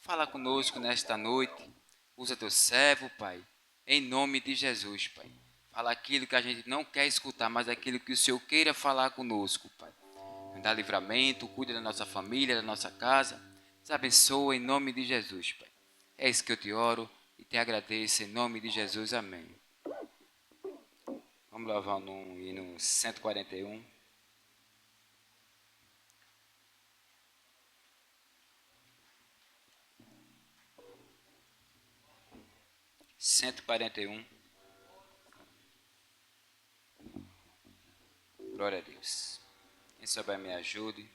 Fala conosco nesta noite. Usa teu servo, Pai, em nome de Jesus, Pai. Fala aquilo que a gente não quer escutar, mas aquilo que o Senhor queira falar conosco, Pai. Nos dá livramento, cuida da nossa família, da nossa casa. Nos abençoa em nome de Jesus, Pai. É isso que eu te oro e te agradeço em nome de Jesus. Amém. Vamos louvar no hino 141. Glória a Deus. Quem souber me ajude.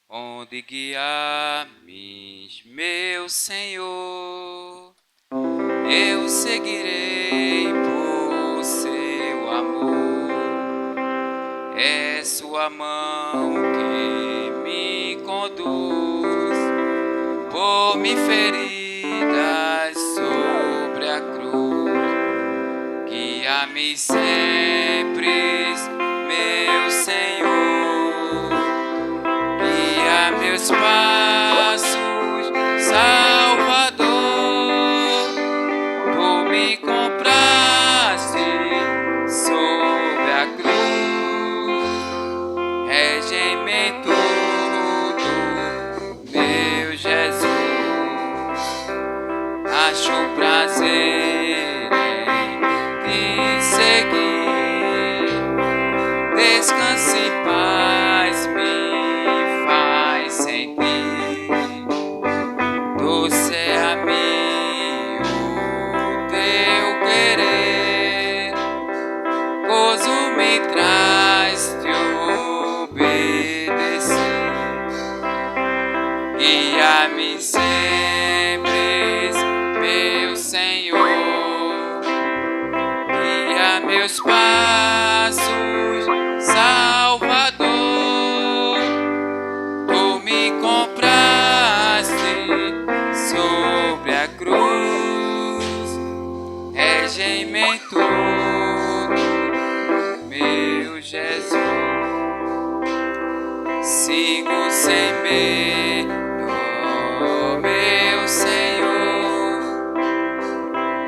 Onde guiar-me, meu Senhor, eu seguirei por seu amor. É sua mão que me conduz por me feridas sobre a cruz. Guia-me sempre, meu Senhor, guia meus passos, Salvador. Tu me compraste sobre a cruz, rege-me em tudo, meu Jesus. Acho prazer em te seguir, descanse em paz, me faz sentir. Doce é a mim o teu querer, gozo me traz te obedecer. Guia-me sempre, meu Senhor, guia meus passos, Salvador. Tu me compraste sobre a cruz, rege-me em tudo, meu Jesus. Sigo sem medo, meu Senhor,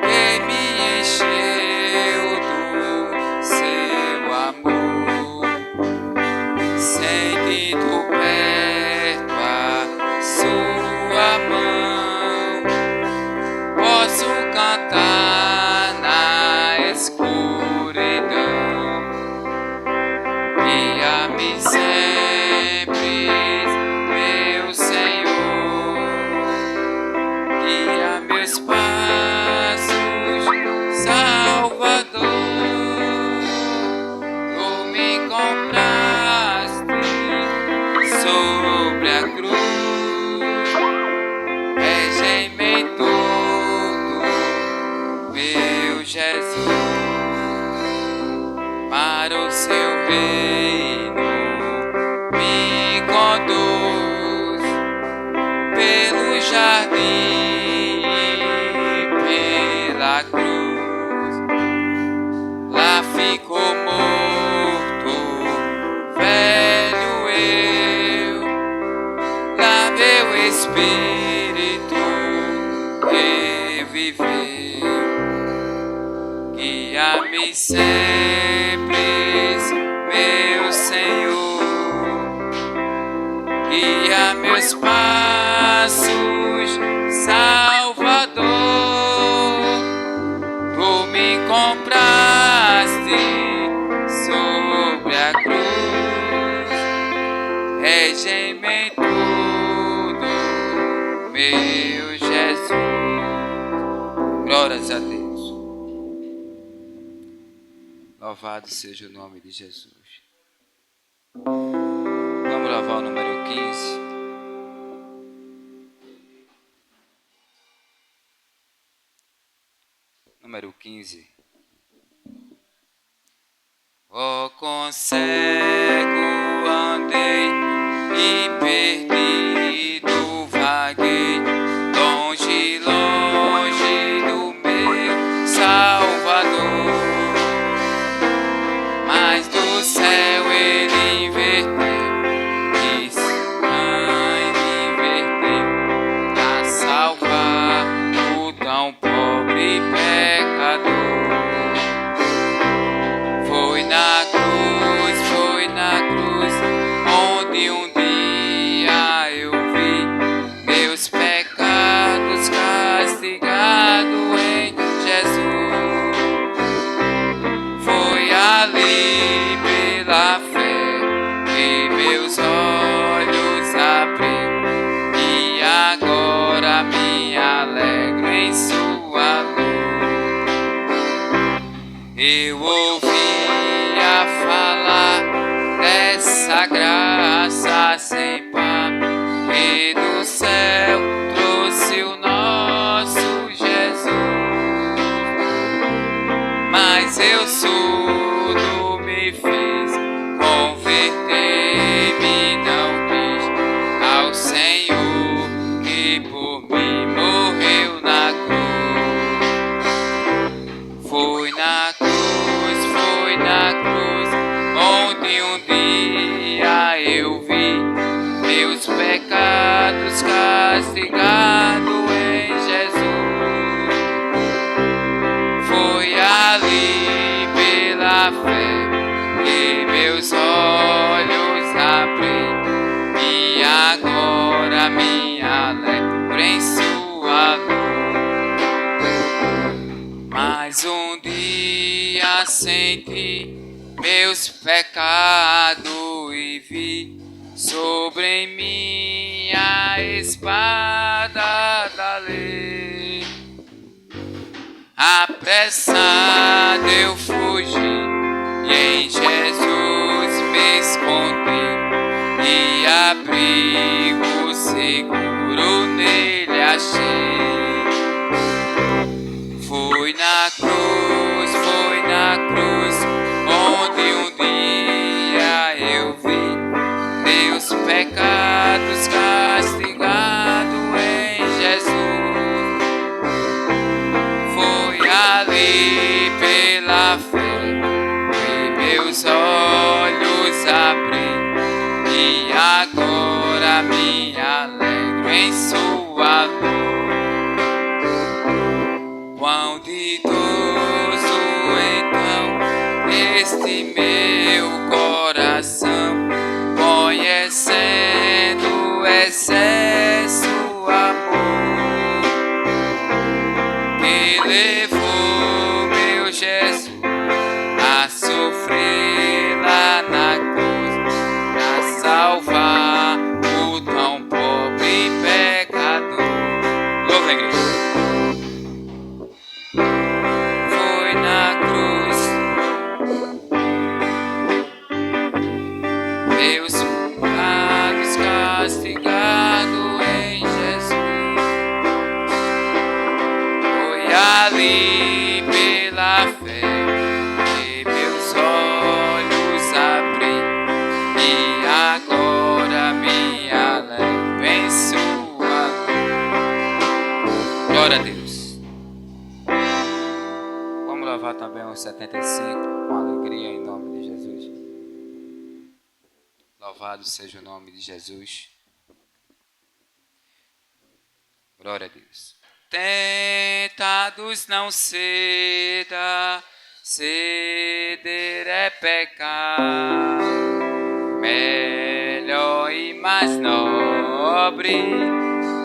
que me encheu do seu amor. Sentindo perto a sua mão, posso cantar na escuridão. Guia-me sempre, meu Senhor, guia meus passos, Salvador. Tu me compraste sobre a cruz, rege-me em tudo, meu Jesus. Para o seu reino me conduz pelo jardim e pela cruz. Lá ficou morto, velho eu, lá meu espírito reviveu. Guia-me sempre, meu Senhor, guia meus passos, Salvador. Tu me compraste sobre a cruz, rege-me em tudo, meu Jesus. Glórias a Deus. Louvado seja o nome de Jesus. Vamos louvar o número 15. Número 15. Oh, com cego andei e perdido vaguei, longe, longe do meu Salvador. Mas do céu ele inverteu meus olhos abri e agora me alegro em sua luz. Eu ouvia falar dessa graça sem par que do céu trouxe o nosso Jesus, mas eu surdo me fiz, convertei-me, não quis ao Senhor que por mim morreu na cruz. Foi na cruz onde um dia eu vi meus pecados castigados em Jesus. Foi ali pela fé que meus olhos abri e agora me alegro em sua luz. Mas um dia senti meus pecados e vi sobre mim a espada da lei. Apressado eu fugi e em Jesus me escondi e abrigo seguro nele achei. Foi na cruz onde um dia eu vi meus pecados castigados em Jesus. Foi ali pela fé que meus olhos abri e agora me alegro em sua luz. Quão ditoso então este meu coração, conhecendo excesso amor que levou meu Jesus a sofrer lá na cruz, a salvar o tão pobre pecador. Louva a igreja. Foi na cruz meus pecados castigados em Jesus. Foi ali pela fé que meus olhos abri e agora me alegro em sua luz. Glória a Deus. Vamos louvar também os 75 com alegria em nome de Jesus. Louvado seja o nome de Jesus. Glória a Deus. Tentados não ceda, ceder é pecar. Melhor e mais nobre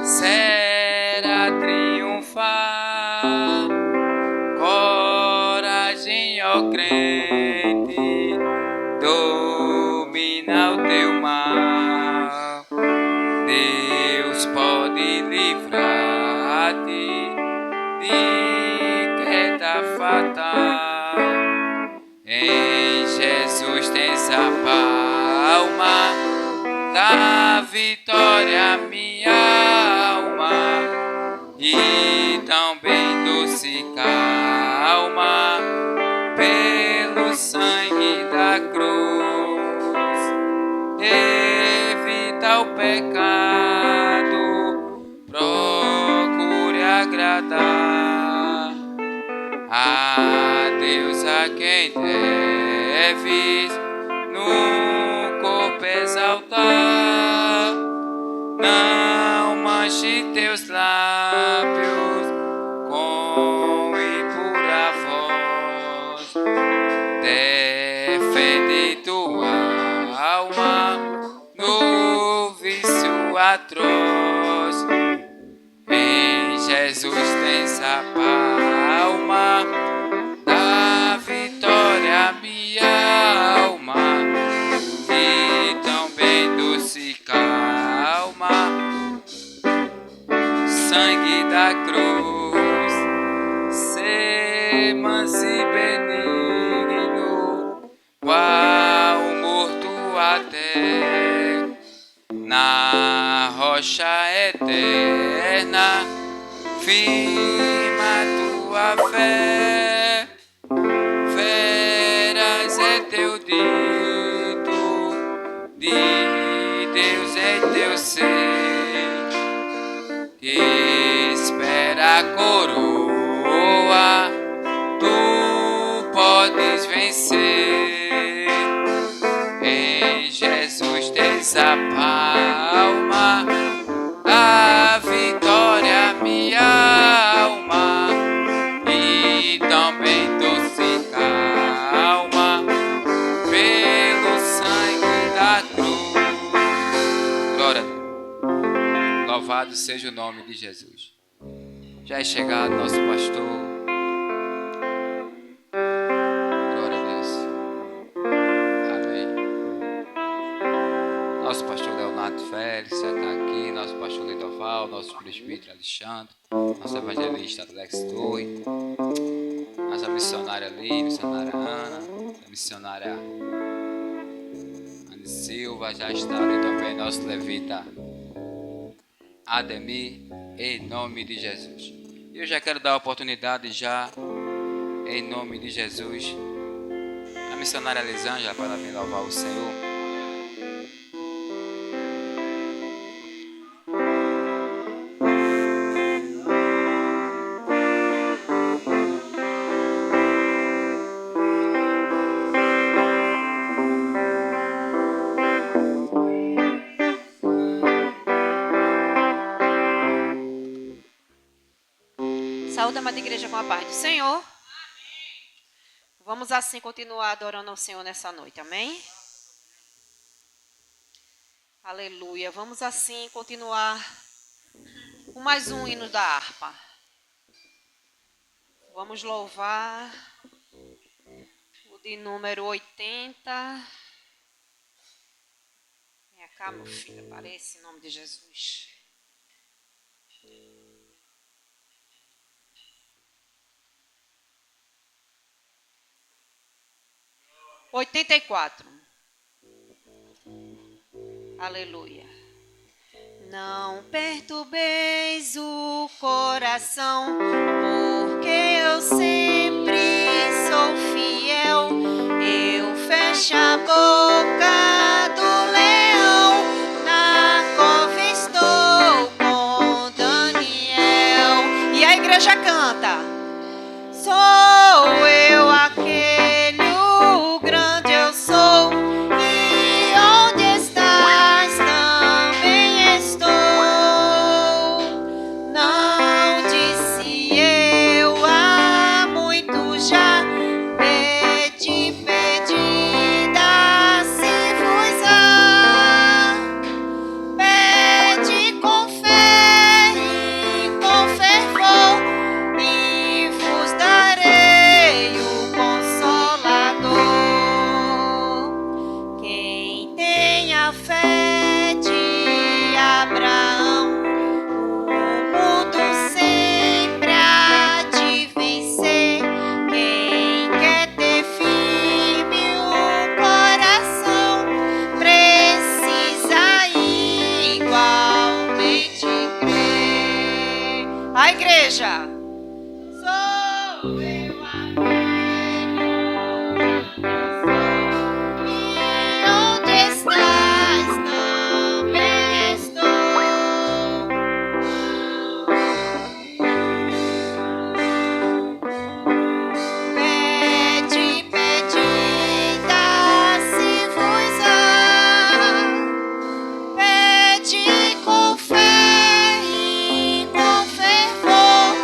será triunfar. Coragem, ó crente, domina o teu mal. Deus pode livrar-te de queda fatal. Em Jesus tens a palma da vitória, minha alma, e também doce calma pelo sangue da cruz. Evita o pecado, procure agradar a Deus, a quem deves no corpo exaltar. Não manche teus lábios com impura voz. Defende tua alma no vício atroz. Em Jesus tens a palma da vitória, minha alma, e também fé na rocha eterna, firma tua fé. Veras é teu dito, de Deus é teu ser, que espera a coroa, tu podes vencer. Em Jesus tens a palma, a vitória, minha alma, e também doce calma, pelo sangue da cruz. Glória a Deus. Louvado seja o nome de Jesus. Já é chegado nosso pastor. Glória a Deus. Amém. Nosso pastor Leonardo Félix já está aqui. Nosso pastor Lidoval, nosso presbítero Alexandre, nosso evangelista Alex Torre, nossa missionária ali, missionária Ana, a missionária Anne Silva, já está ali também nosso levita Ademir, em nome de Jesus. Eu já quero dar a oportunidade já, em nome de Jesus, a missionária Lisângela para vir louvar o Senhor. Saúde, amada igreja, com a paz do Senhor. Amém. Vamos assim continuar adorando ao Senhor nessa noite, amém? Aleluia. Vamos assim continuar com mais um hino da harpa. Vamos louvar o de número 80. Vem cá, meu filho, aparece em nome de Jesus. Aleluia. Não perturbeis o coração, porque eu sempre sou fiel. Eu fecho a boca do leão, na cova estou com Daniel. E a igreja canta: sou eu aquele, o grande eu sou, e onde estás também estou. Não disse eu há muito já, pedi, pedi, dá-se-vos-á. Pede com fé e com fervor, e vos darei o Consolador. Quem tem a fé de Abraão, o mundo sempre há de vencer. Quem quer ter firme o coração, precisa igualmente crer. A igreja. Sou eu aquele, e onde estás também estou. Pede, pedi, dá-se-vos-á. Pede com fé e com fervor,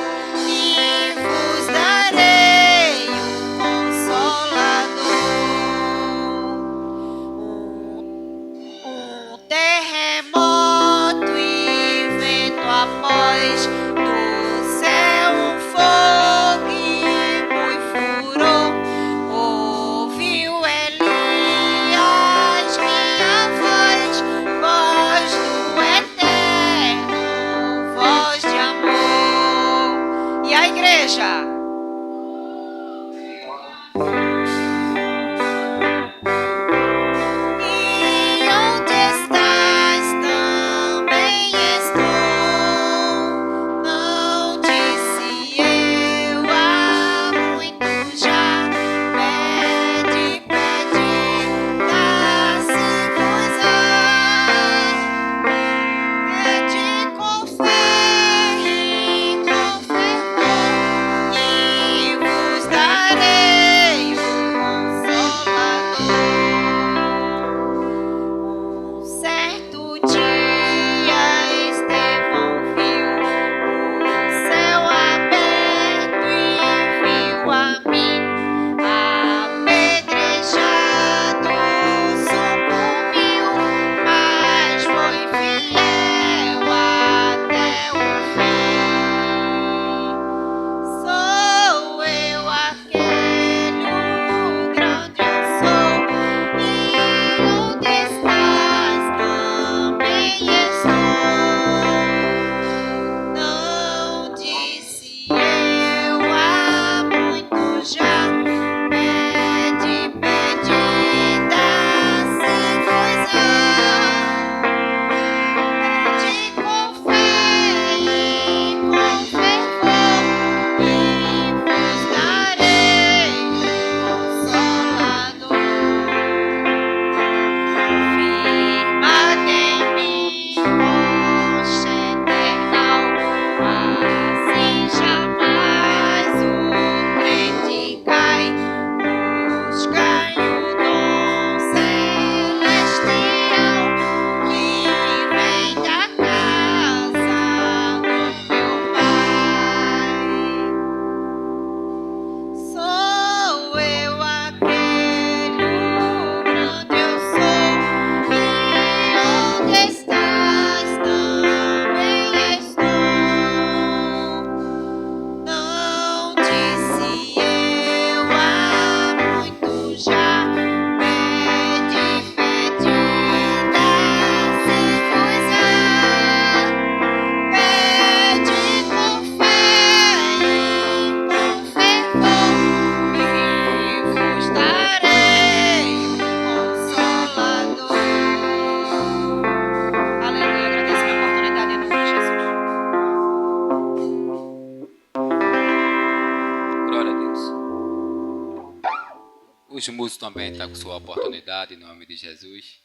Os músicos também estão com sua oportunidade, em nome de Jesus.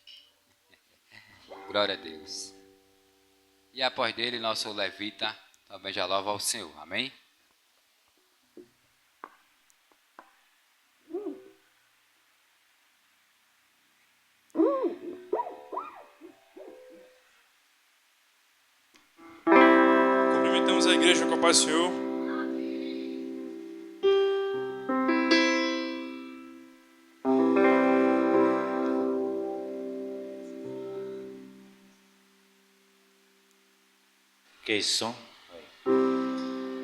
Glória a Deus. E após dele, nosso levita também já louva ao Senhor. Amém? Cumprimentamos a igreja com a paz do Senhor. Que som?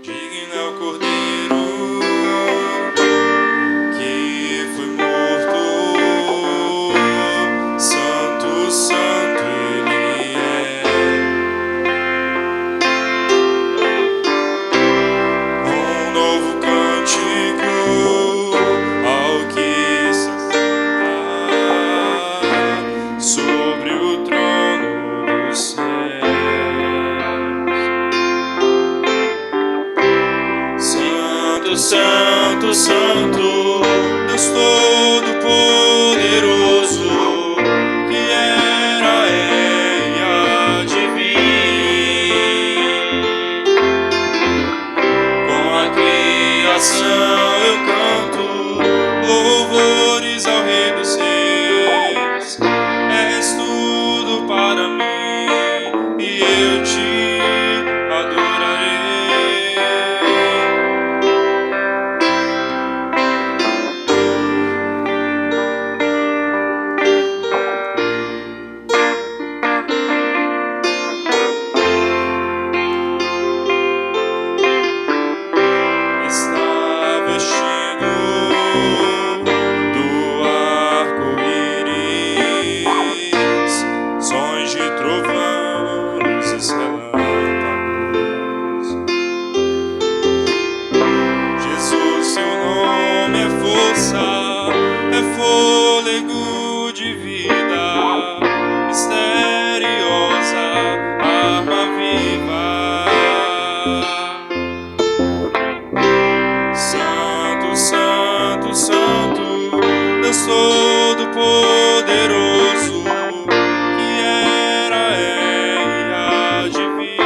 Digno é o Cordeiro que foi morto, santo, santo Ele é. Um novo cântico ao que se está sobre o trono do céu. Santo, Santo, Deus Todo-Poderoso, que era, é e há de vir. Com a criação eu canto louvores ao Rei dos Reis. És tudo para mim e eu te adorarei. Fôlego de vida, misteriosa arma viva. Santo, Santo, Santo, Deus Todo-Poderoso, que era, é e há de vir.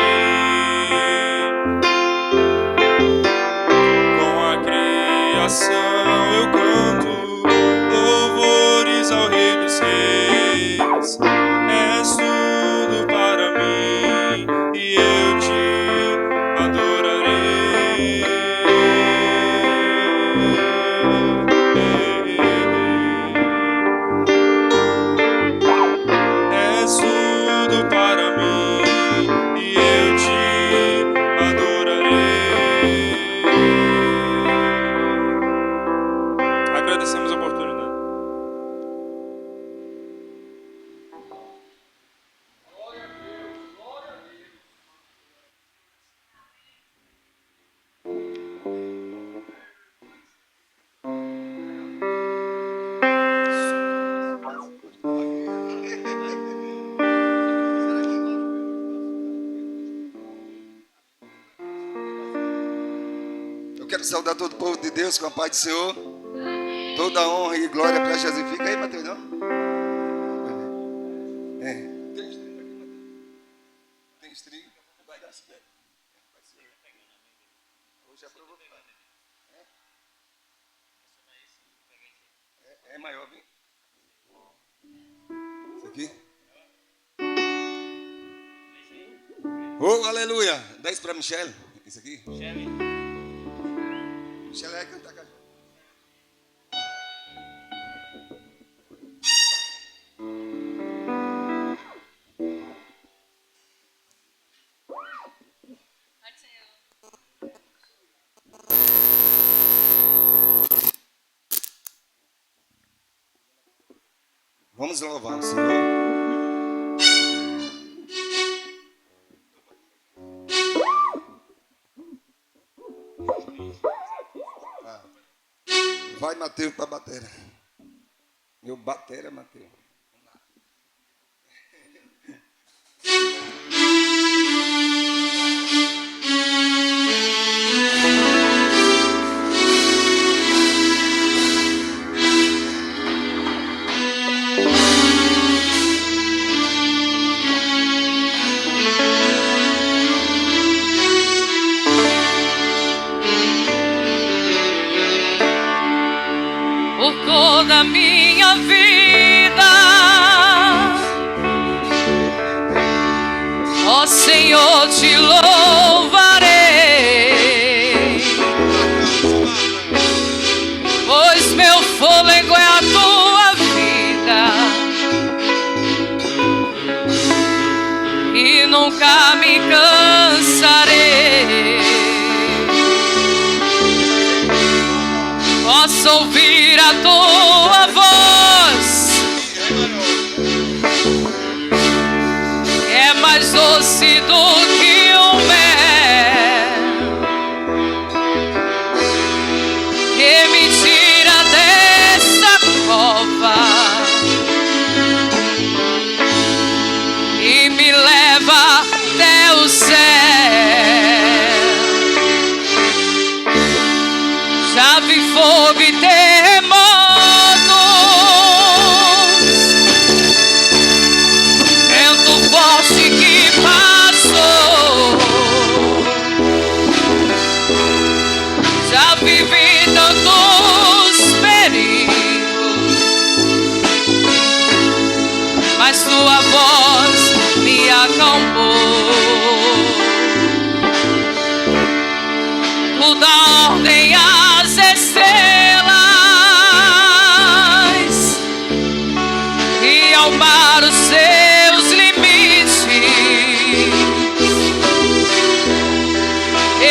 Com a criação eu canto louvores ao Rei dos Reis. És tudo para mim e eu te adorarei. És tudo para mim e eu te adorarei. Agradecemos a oportunidade. Eu quero saudar todo o povo de Deus com a paz do Senhor. Toda a honra e glória para Jesus. Fica aí, Mateus, não? Tem estrinho aqui, Mateus? Tem estrinho? Vai dar certo. Hoje é provocar. É maior, viu? Isso aqui? Oh, aleluia! Dá isso para Michele. Isso aqui? Michele vai cantar com a gente. Vamos louvar o Senhor. Vai, Mateus, para a batera. Meu batera, Mateus. Ó Senhor, te louvarei, pois meu fôlego é a tua vida e nunca me cansarei. Posso ouvir a tua voz, é mais doce do que o mel, que me tira dessa cova e me leva até o céu. Já vi fogo e terremotos, vento forte que passou. Já vivi tantos perigos, mas tua voz me acalmou. Tu dá ordem às estrelas e ao mar os seus limites.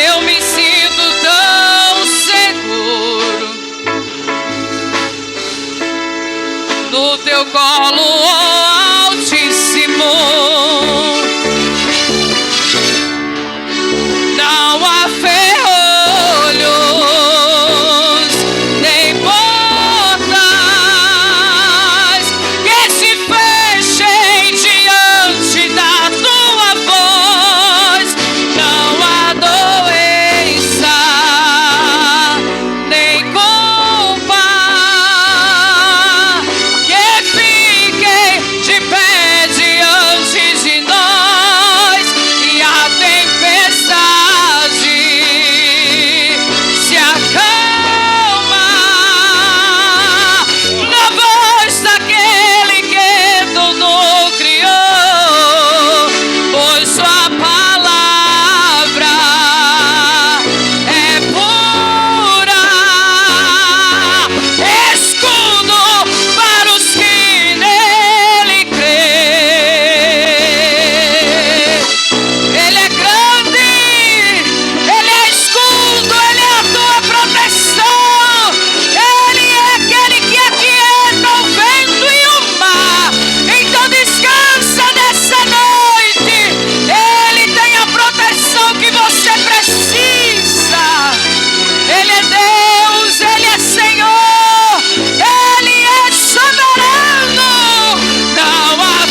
Eu me sinto tão seguro no teu colo, ó Altíssimo. Não há ferrolhos nem portas que se fechem diante da tua voz. Não há doença nem culpa que fique de pé diante de nós. E a tempestade se acalma na voz daquele que tudo criou, pois sua palavra é pura, escudo para os que nele crêem. Ele é grande, ele é escudo, ele é a tua proteção. Ele é aquele que aquieta o vento e o mar. Então descansa nessa noite. Ele tem a proteção que você precisa. Ele é Deus, ele é Senhor, ele é soberano. Não há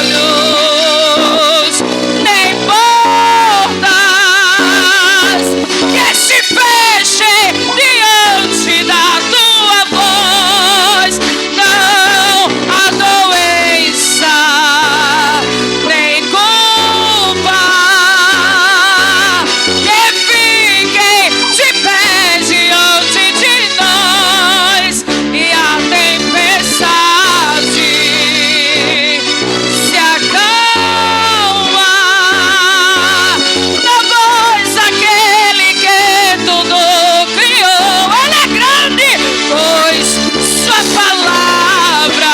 ferrolhos nem portas que se fechem diante da tua voz. Não há doença nem culpa que fiquem de pé diante de nós. E a tempestade se acalma na voz daquele que tudo criou. Ele é grande, pois sua palavra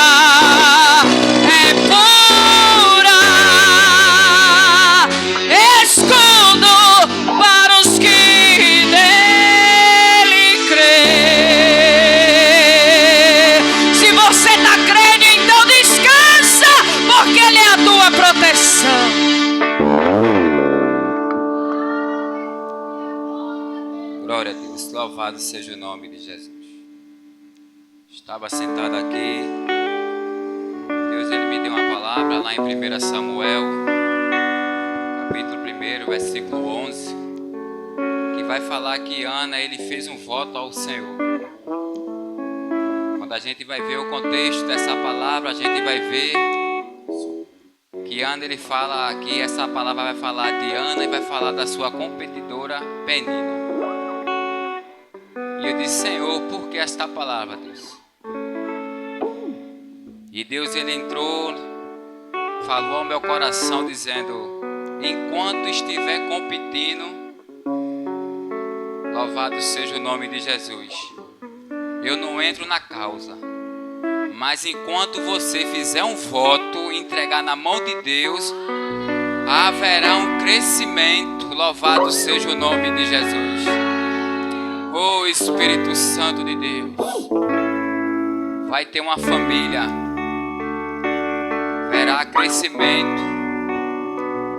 é pura, escudo para os que nele crêem. Se você está crendo, então descansa, porque ele é a tua proteção. Glória a Deus, louvado seja o nome de Jesus. Estava sentado aqui, Deus ele me deu uma palavra lá em 1 Samuel, capítulo 1, versículo 11, que vai falar que Ana ele fez um voto ao Senhor. Quando a gente vai ver o contexto dessa palavra, a gente vai ver que Ana ele fala que essa palavra vai falar de Ana e vai falar da sua competidora Penina. E eu disse, Senhor, por que esta palavra, Deus? E Deus ele entrou falou ao meu coração dizendo: enquanto estiver competindo, louvado seja o nome de Jesus. Eu não entro na causa, mas enquanto você fizer um voto e entregar na mão de Deus, haverá um crescimento. Louvado seja o nome de Jesus. Oh Espírito Santo de Deus, vai ter uma família, verá crescimento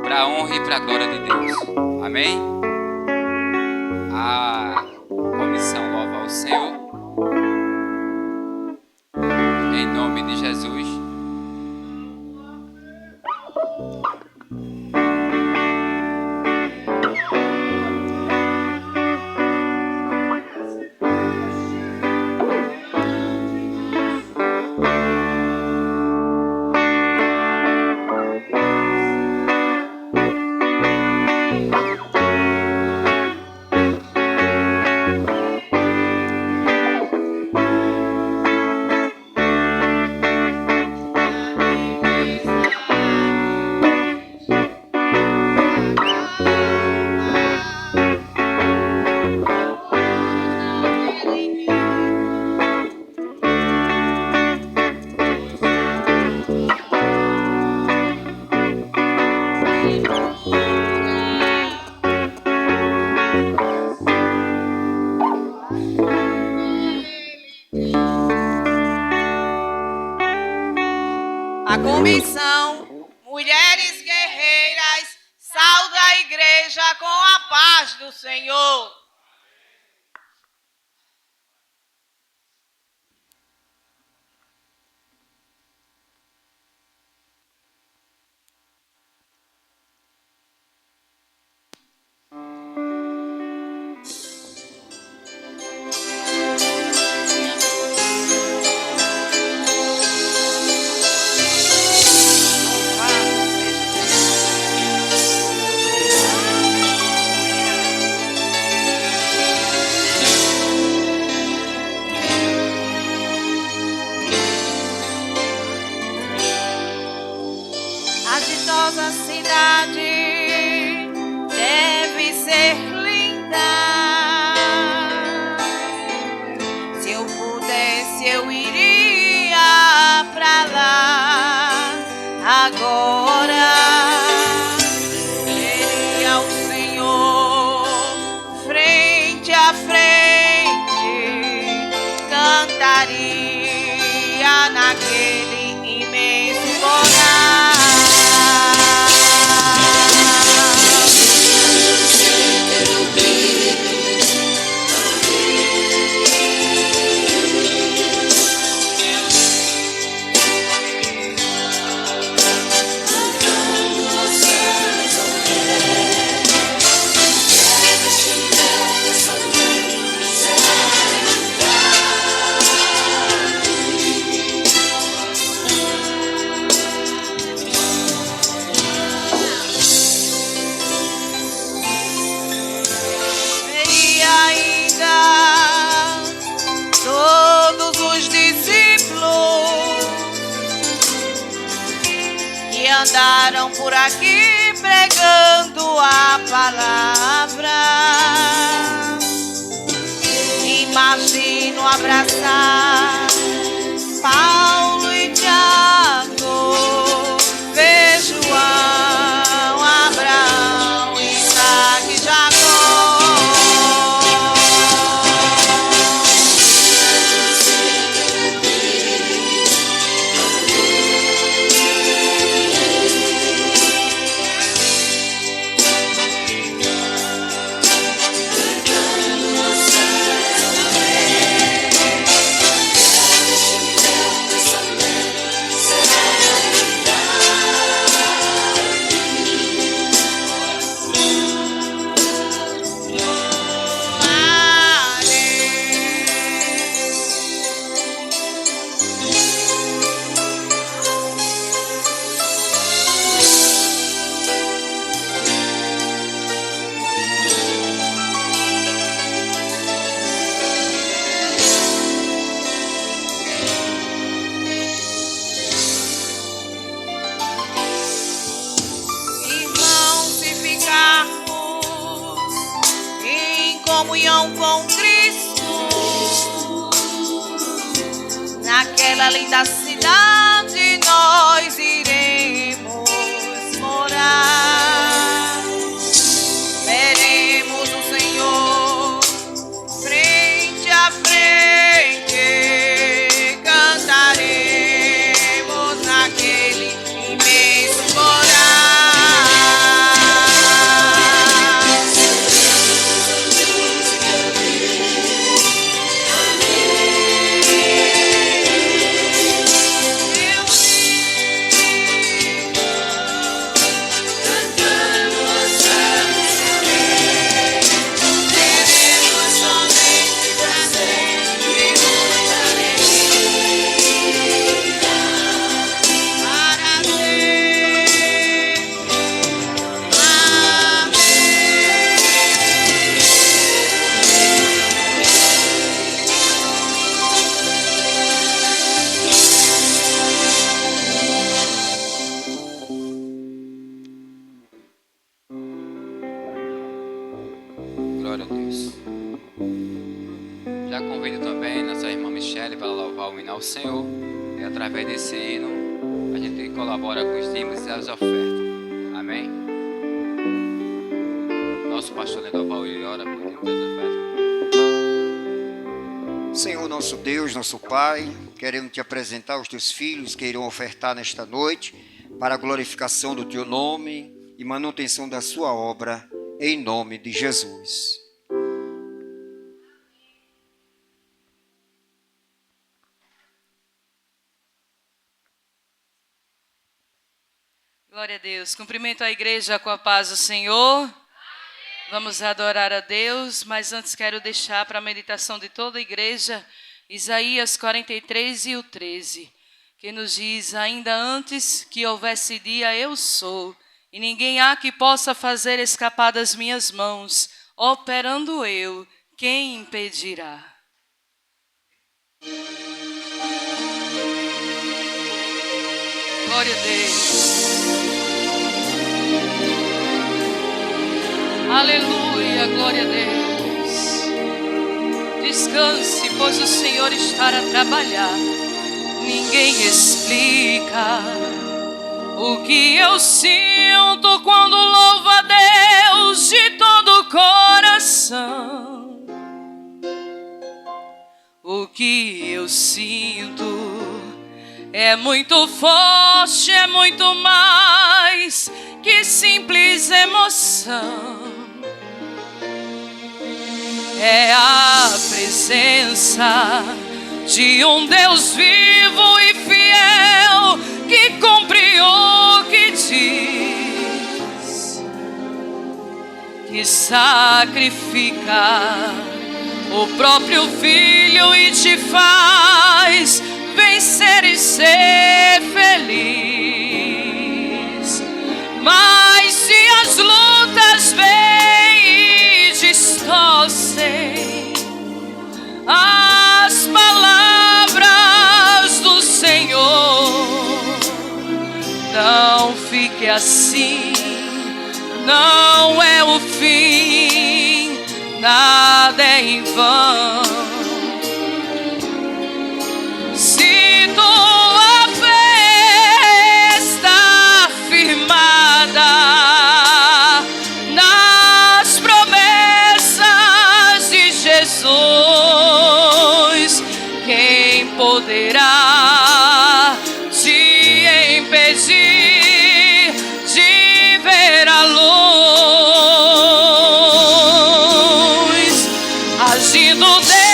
para a honra e para a glória de Deus. Amém? A comissão louva ao Senhor. Em nome de Jesus. A comissão Mulheres Guerreiras sauda a igreja com a paz do Senhor. Agitosa cidade deve ser linda. Se eu pudesse, eu iria pra lá agora. Veria o Senhor frente a frente, cantaria naquele imenso lugar. Andaram por aqui pregando a palavra. Imagino abraçar Paulo e Tiago, vejo João, Abraão, Isaac e Jacó. comunhão com Cristo. Naquela linda cidade nós iremos morar. Veremos o Senhor frente a frente, cantaremos naquele imenso morar. Glória a Deus. Já convido também nossa irmã Michele para louvar o hino ao Senhor. E através desse hino, a gente colabora com os dízimos e as ofertas. Amém? Nosso pastor Lendoval, ele ora por dízimos e as ofertas. Senhor nosso Deus, nosso Pai, queremos te apresentar os teus filhos que irão ofertar nesta noite para a glorificação do teu nome e manutenção da sua obra, em nome de Jesus. Glória a Deus. Cumprimento a igreja com a paz do Senhor. Amém. Vamos adorar a Deus, mas antes quero deixar para a meditação de toda a igreja Isaías 43 e o 13, que nos diz: ainda antes que houvesse dia eu sou, e ninguém há que possa fazer escapar das minhas mãos. Operando eu, quem impedirá? Glória a Deus. Aleluia, glória a Deus. Descanse, pois o Senhor está a trabalhar. Ninguém explica o que eu sinto quando louvo a Deus de todo o coração. O que eu sinto é muito forte, é muito mais que simples emoção. É a presença de um Deus vivo e fiel que cumpre o que diz, que sacrifica o próprio Filho e te faz vencer e ser feliz. Mas se as lutas vêm e distorcem as palavras do Senhor, não fique assim, não é o fim, nada é em vão. Se tua fé está firmada nas promessas de Jesus, quem poderá te impedir de ver a luz? Agindo Deus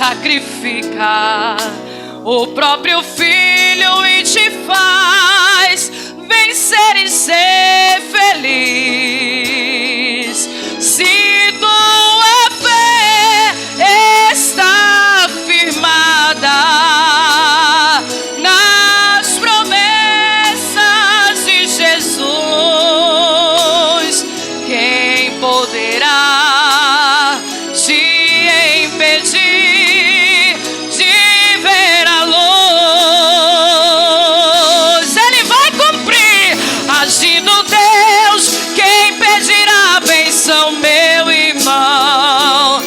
sacrifica o próprio Filho e te faz vencer e ser feliz. Se tua fé está firmada nas promessas de Jesus, quem poderá te impedir de ver a luz? Ele vai cumprir, agindo Deus, quem impedirá a bênção, meu irmão?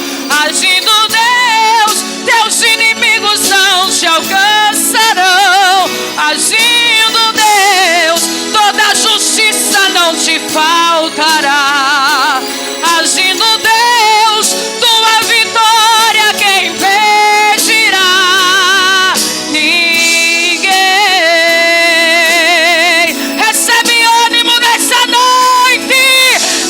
Agindo Deus, teus inimigos não te alcançarão. Agindo Deus, toda justiça não te faltará. Agindo Deus, tua vitória quem impedirá? Ninguém. Recebe ânimo nessa noite.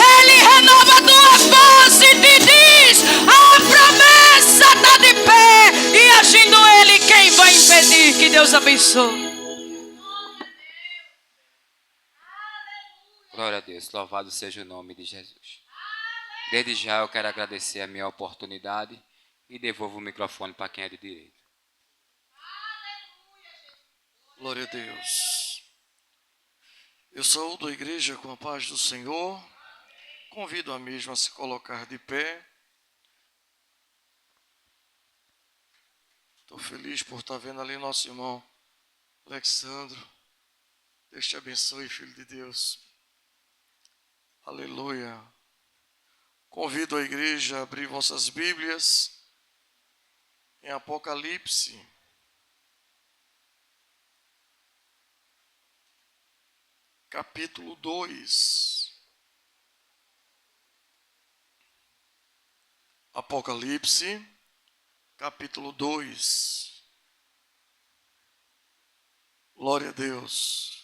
Ele renova a tua força e te diz: a promessa está de pé, e agindo Ele, quem vai impedir? Que Deus abençoe. Glória a Deus, louvado seja o nome de Jesus. Desde já eu quero agradecer a minha oportunidade e devolvo o microfone para quem é de direito. Glória a Deus. Eu saúdo a igreja com a paz do Senhor. Convido a mesma a se colocar de pé. Estou feliz por estar vendo ali nosso irmão Alexandro. Deus te abençoe, filho de Deus. Aleluia. Convido a igreja a abrir vossas Bíblias em Apocalipse. Capítulo 2. Apocalipse, capítulo 2. Glória a Deus.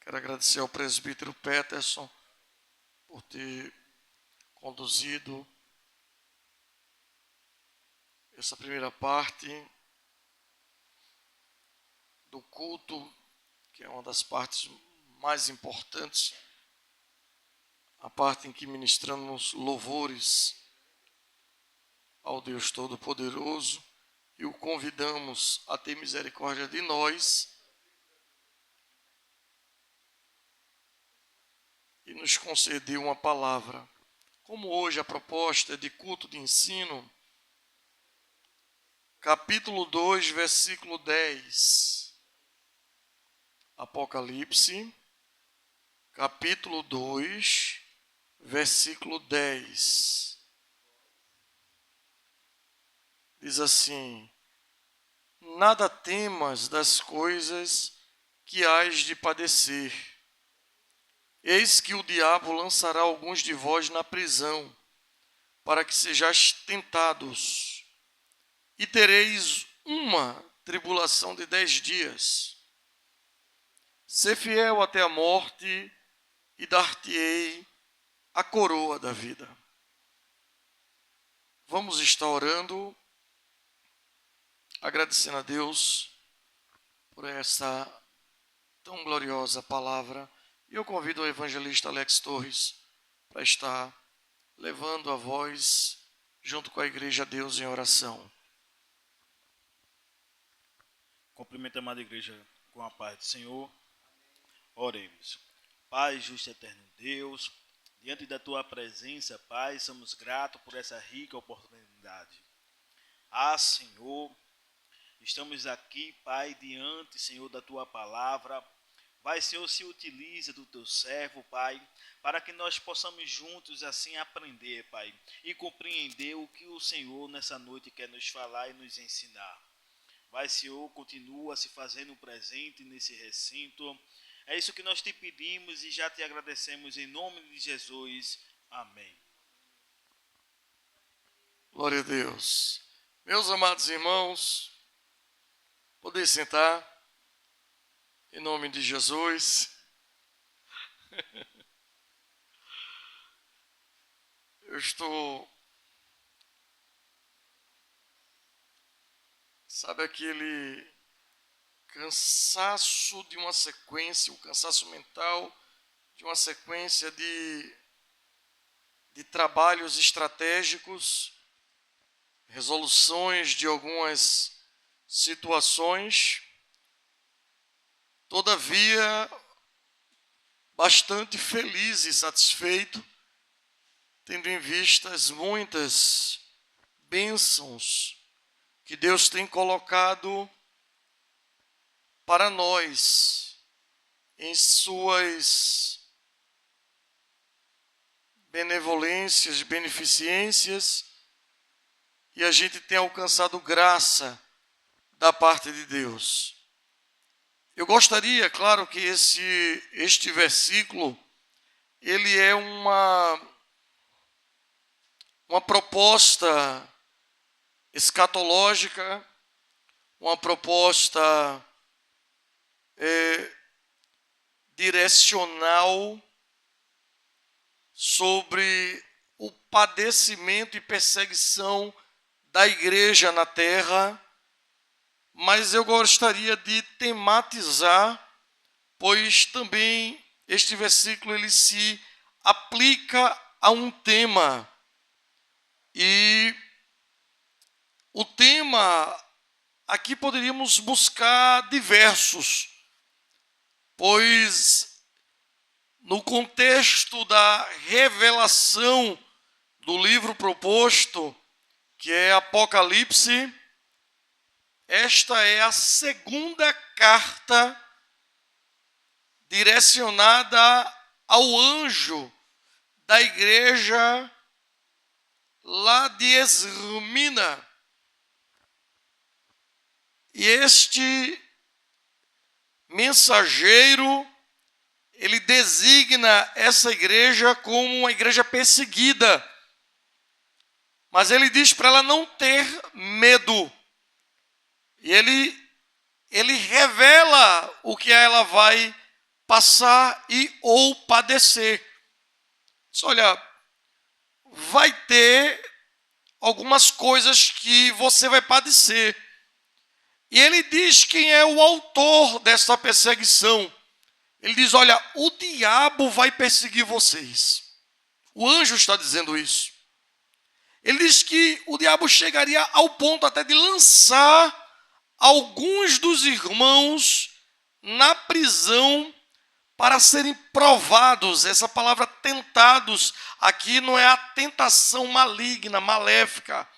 Quero agradecer ao presbítero Peterson por ter conduzido essa primeira parte do culto, que é uma das partes mais importantes, a parte em que ministramos louvores ao Deus Todo-Poderoso e o convidamos a ter misericórdia de nós e nos conceder uma palavra. Como hoje a proposta é de culto de ensino, capítulo 2, versículo 10. Apocalipse, capítulo 2, versículo 10. Diz assim: nada temas das coisas que hás de padecer. Eis que o diabo lançará alguns de vós na prisão, para que sejais tentados, e tereis uma tribulação de 10 dias. Sê fiel até a morte, e dar-te-ei a coroa da vida. Vamos estar orando, agradecendo a Deus por essa tão gloriosa palavra. E eu convido o evangelista Alex Torres para estar levando a voz junto com a igreja a Deus em oração. Cumprimento a amada igreja com a paz do Senhor. Oremos. Pai, justo e eterno Deus, diante da tua presença, Pai, somos gratos por essa rica oportunidade. Senhor, estamos aqui, Pai, diante, Senhor, da tua palavra. Vai, Senhor, se utiliza do teu servo, Pai, para que nós possamos juntos assim aprender, Pai, e compreender o que o Senhor nessa noite quer nos falar e nos ensinar. Vai, Senhor, continua se fazendo presente nesse recinto. É isso que nós te pedimos e já te agradecemos em nome de Jesus. Amém. Glória a Deus. Meus amados irmãos, podem sentar. Em nome de Jesus. Eu estou Sabe aquele cansaço de uma sequência, o cansaço mental de uma sequência de trabalhos estratégicos, resoluções de algumas situações, todavia bastante feliz e satisfeito, tendo em vista as muitas bênçãos que Deus tem colocado para nós em suas benevolências, beneficências, e a gente tem alcançado graça da parte de Deus. Eu gostaria, claro, que este versículo, ele é uma proposta escatológica, uma proposta direcional sobre o padecimento e perseguição da igreja na terra, mas eu gostaria de tematizar, pois também este versículo ele se aplica a um tema. E o tema, aqui poderíamos buscar diversos, pois no contexto da revelação do livro proposto, que é Apocalipse, esta é a segunda carta direcionada ao anjo da igreja lá de Esmirna. E este mensageiro, ele designa essa igreja como uma igreja perseguida. Mas ele diz para ela não ter medo. E ele revela o que ela vai passar e ou padecer. Diz, olha, vai ter algumas coisas que você vai padecer. E ele diz quem é o autor dessa perseguição. Ele diz, olha, o diabo vai perseguir vocês. O anjo está dizendo isso. Ele diz que o diabo chegaria ao ponto até de lançar alguns dos irmãos na prisão para serem provados. Essa palavra tentados aqui não é a tentação maligna, maléfica.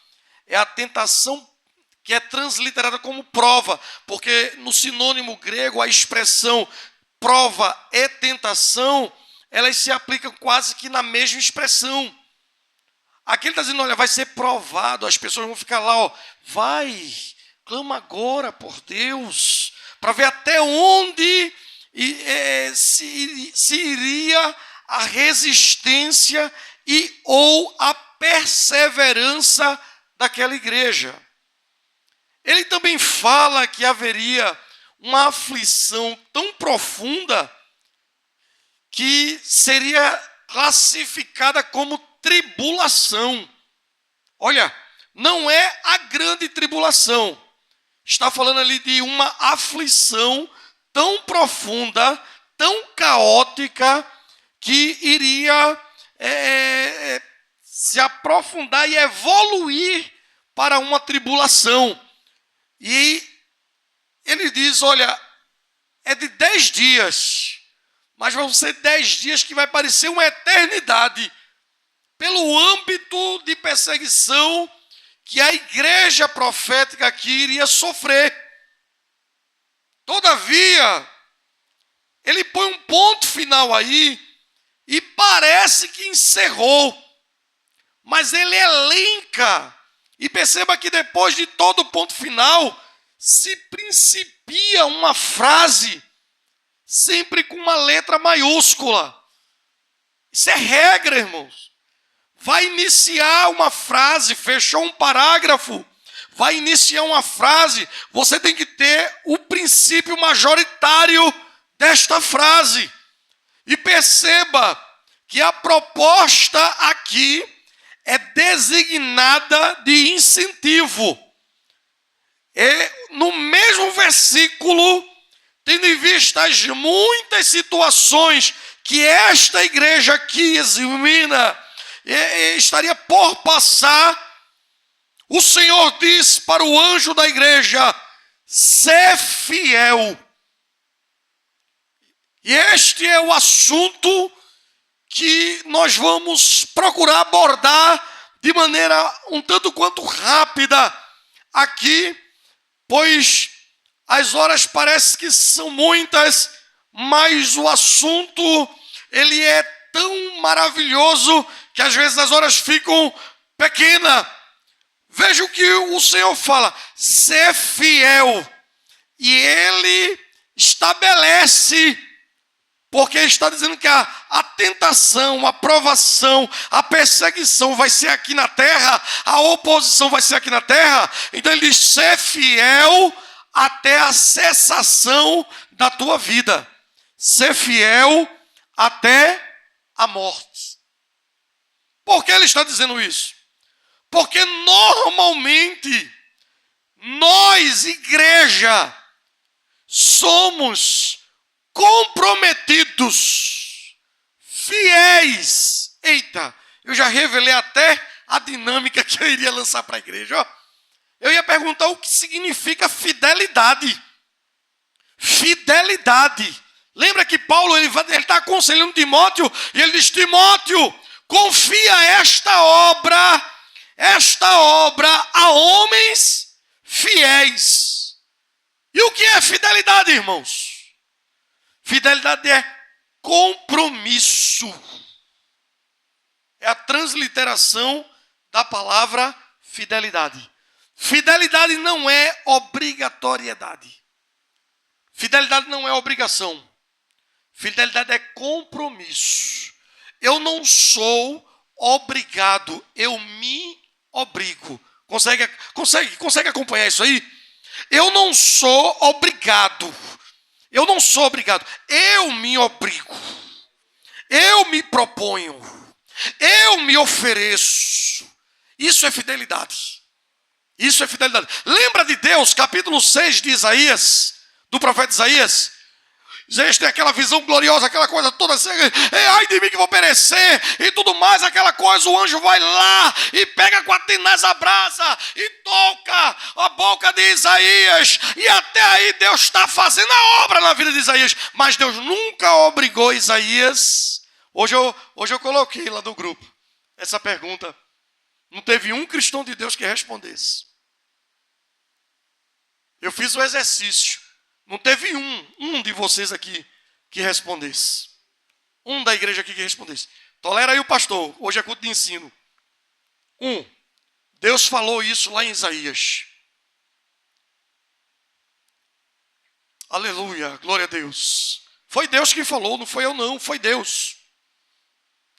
É a tentação que é transliterada como prova, porque no sinônimo grego a expressão prova e tentação, elas se aplicam quase que na mesma expressão. Aqui ele está dizendo, olha, vai ser provado, as pessoas vão ficar lá, ó, vai, clama agora por Deus, para ver até onde se iria a resistência e ou a perseverança daquela igreja. Ele também fala que haveria uma aflição tão profunda que seria classificada como tribulação. Olha, não é a grande tribulação. Está falando ali de uma aflição tão profunda, tão caótica, que iria se aprofundar e evoluir para uma tribulação. E ele diz, olha, é de 10 dias, mas vão ser 10 dias que vai parecer uma eternidade, pelo âmbito de perseguição que a igreja profética aqui iria sofrer. Todavia, ele põe um ponto final aí, e parece que encerrou, mas ele elenca, e perceba que depois de todo o ponto final, se principia uma frase, sempre com uma letra maiúscula. Isso é regra, irmãos. Vai iniciar uma frase, fechou um parágrafo, vai iniciar uma frase, você tem que ter o princípio majoritário desta frase. E perceba que a proposta aqui é designada de incentivo. no mesmo versículo, tendo em vista as muitas situações que esta igreja aqui, Esmirna, estaria por passar, o Senhor diz para o anjo da igreja: sê fiel. E este é o assunto que nós vamos procurar abordar de maneira um tanto quanto rápida aqui, pois as horas parecem que são muitas, mas o assunto ele é tão maravilhoso que às vezes as horas ficam pequenas. Veja o que o Senhor fala: ser fiel. E Ele estabelece, porque Ele está dizendo que a tentação, a provação, a perseguição vai ser aqui na terra, a oposição vai ser aqui na terra. Então Ele diz: ser fiel até a cessação da tua vida. Ser fiel até a morte. Por que Ele está dizendo isso? Porque normalmente nós, igreja, somos comprometidos, fiéis. Eita, eu já revelei até a dinâmica que eu iria lançar para a igreja. Ó, eu ia perguntar o que significa fidelidade. Fidelidade. Lembra que Paulo ele está aconselhando Timóteo e ele diz: Timóteo, confia esta obra a homens fiéis. E o que é fidelidade, irmãos? Fidelidade é compromisso. É a transliteração da palavra fidelidade. Fidelidade não é obrigatoriedade. Fidelidade não é obrigação. Fidelidade é compromisso. Eu não sou obrigado, eu me obrigo. Consegue acompanhar isso aí? Eu não sou obrigado. Eu não sou obrigado. Eu me obrigo. Eu me proponho. Eu me ofereço. Isso é fidelidade. Isso é fidelidade. Lembra de Deus, capítulo 6 de Isaías, do profeta Isaías? Isaías tem aquela visão gloriosa, aquela coisa toda assim, ai de mim que vou perecer, e tudo mais, aquela coisa, o anjo vai lá e pega com a tenaz a brasa e toca a boca de Isaías, e até aí Deus está fazendo a obra na vida de Isaías, mas Deus nunca obrigou Isaías. Hoje eu coloquei lá no grupo essa pergunta, não teve um cristão de Deus que respondesse. Eu fiz o exercício. Não teve um de vocês aqui que respondesse. Um da igreja aqui que respondesse. Tolera aí o pastor, hoje é culto de ensino. Deus falou isso lá em Isaías. Aleluia, glória a Deus. Foi Deus que falou, não foi eu não, foi Deus.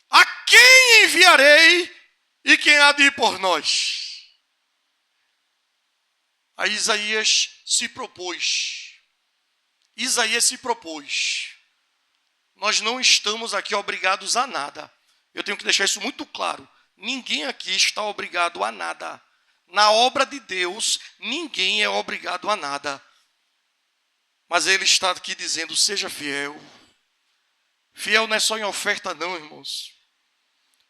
A quem enviarei e quem há de ir por nós? Aí Isaías se propôs. Isaías se propôs. Nós não estamos aqui obrigados a nada. Eu tenho que deixar isso muito claro. Ninguém aqui está obrigado a nada. Na obra de Deus, ninguém é obrigado a nada. Mas Ele está aqui dizendo: seja fiel. Fiel não é só em oferta não, irmãos.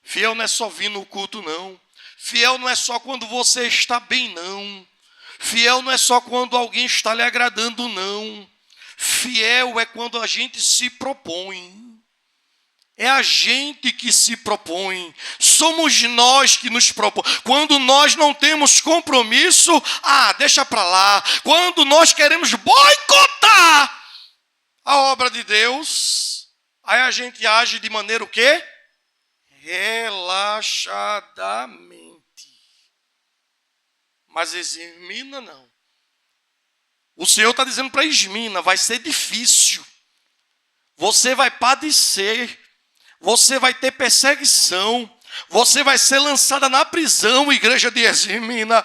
Fiel não é só vir no culto não. Fiel não é só quando você está bem não. Fiel não é só quando alguém está lhe agradando não. Fiel é quando a gente se propõe. É a gente que se propõe. Somos nós que nos propomos. Quando nós não temos compromisso, deixa para lá. Quando nós queremos boicotar a obra de Deus, aí a gente age de maneira o quê? Relaxadamente. Mas Esmirna não. O Senhor está dizendo para Esmirna: vai ser difícil. Você vai padecer. Você vai ter perseguição. Você vai ser lançada na prisão, igreja de Esmirna.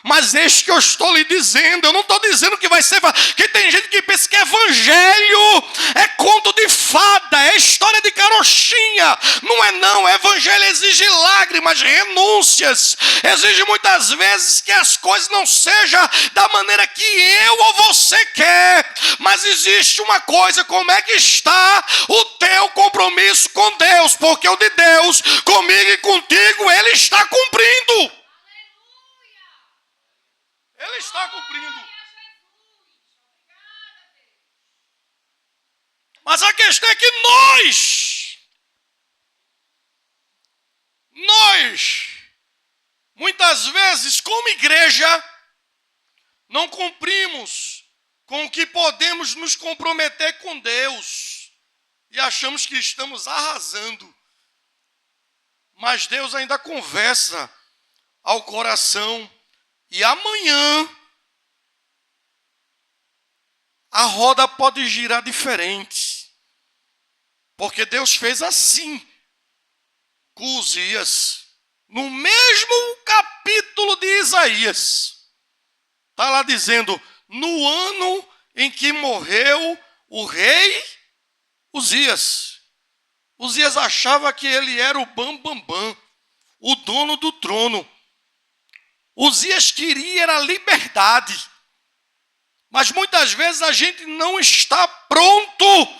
Mas eis que eu estou lhe dizendo, eu não estou dizendo que vai ser... Porque tem gente que pensa que evangelho é conto de fada, é história de carochinha. Não é não, evangelho exige lágrimas, renúncias. Exige muitas vezes que as coisas não sejam da maneira que eu ou você quer. Mas existe uma coisa, como é que está o teu compromisso com Deus? Porque o de Deus, comigo e contigo, Ele está cumprindo. Ele está cumprindo. Mas a questão é que nós, muitas vezes, como igreja, não cumprimos com o que podemos nos comprometer com Deus e achamos que estamos arrasando. Mas Deus ainda conversa ao coração. E amanhã a roda pode girar diferente. Porque Deus fez assim com Uzias. No mesmo capítulo de Isaías. Está lá dizendo, no ano em que morreu o rei Uzias. Uzias achava que ele era o bambambam, o dono do trono. Uzias queria era liberdade. Mas muitas vezes a gente não está pronto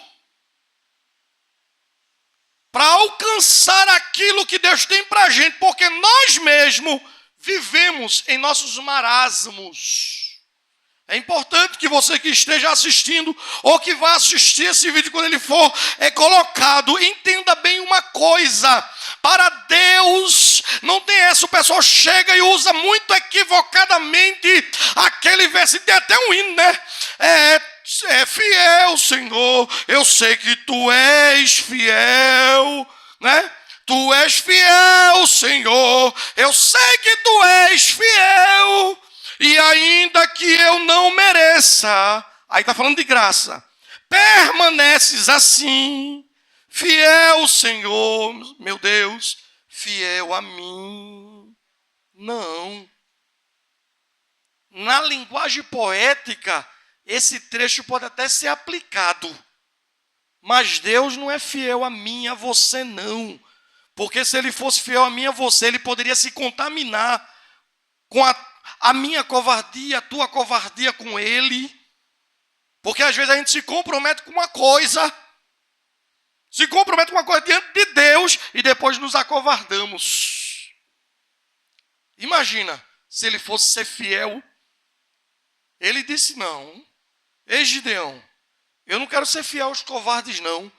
para alcançar aquilo que Deus tem para a gente, porque nós mesmos vivemos em nossos marasmos. É importante que você que esteja assistindo ou que vá assistir esse vídeo quando ele for colocado, entenda bem uma coisa. Para Deus não tem essa, o pessoal chega e usa muito equivocadamente aquele versículo, tem até um hino, né? É fiel, Senhor, eu sei que Tu és fiel, né? Tu és fiel, Senhor, eu sei que Tu és fiel. E ainda que eu não mereça, aí está falando de graça, permaneces assim, fiel, Senhor, meu Deus, fiel a mim. Não. Na linguagem poética, esse trecho pode até ser aplicado, mas Deus não é fiel a mim, a você não. Porque se Ele fosse fiel a mim, a você, Ele poderia se contaminar com a minha covardia, a tua covardia com Ele. Porque às vezes a gente se compromete com uma coisa, diante de Deus e depois nos acovardamos. Imagina, se Ele fosse ser fiel, Ele disse não. Ei, Gideão, eu não quero ser fiel aos covardes não.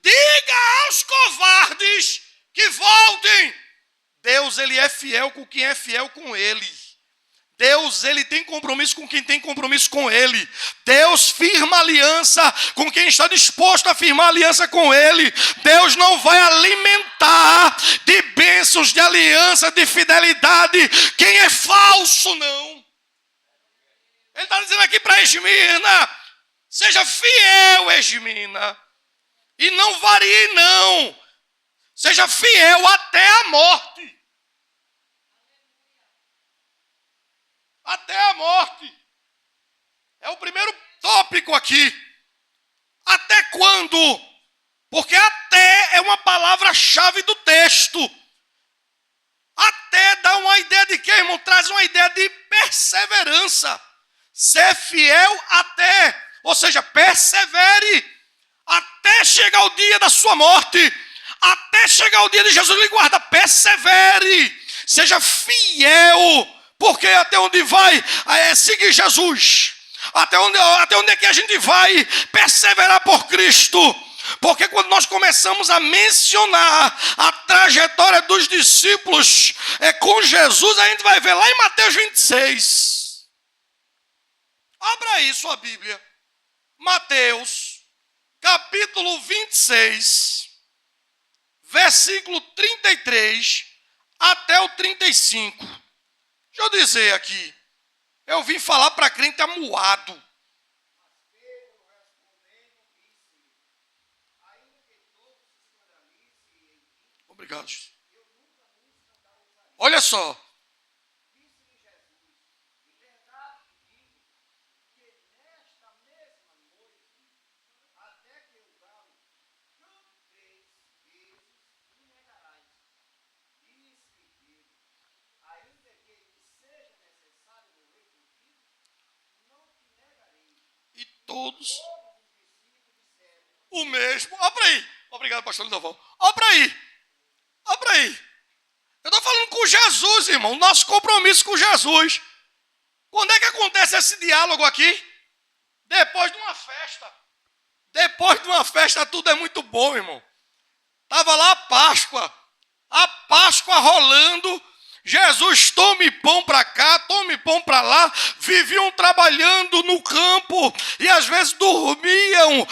Diga aos covardes que voltem. Deus, Ele é fiel com quem é fiel com Ele. Deus, Ele tem compromisso com quem tem compromisso com Ele. Deus firma aliança com quem está disposto a firmar aliança com Ele. Deus não vai alimentar de bênçãos, de aliança, de fidelidade quem é falso, não. Ele está dizendo aqui para Esmina, seja fiel, Esmina, e não varie, não. Seja fiel até a morte. Até a morte. É o primeiro tópico aqui. Até quando? Porque até é uma palavra-chave do texto. Até dá uma ideia de quê, irmão? Traz uma ideia de perseverança. Ser fiel até. Ou seja, persevere. Até chegar o dia da sua morte. Até chegar o dia de Jesus lhe guarda. Persevere. Seja fiel. Porque até onde vai seguir Jesus? Até onde é que a gente vai perseverar por Cristo? Porque quando nós começamos a mencionar a trajetória dos discípulos com Jesus, a gente vai ver lá em Mateus 26. Abra aí sua Bíblia. Mateus, capítulo 26, versículo 33 até o 35. Deixa eu dizer aqui, eu vim falar para crente amuado. Obrigado. Olha só. todos o mesmo. Olha para aí. Obrigado, pastor Lidoval. Olha para aí. Olha para aí. Eu estou falando com Jesus, irmão. Nosso compromisso com Jesus. Quando é que acontece esse diálogo aqui? Depois de uma festa. Depois de uma festa tudo é muito bom, irmão. Estava lá a Páscoa rolando. Jesus, tome pão para cá, tome pão para lá. Viviam trabalhando no campo e às vezes dormiam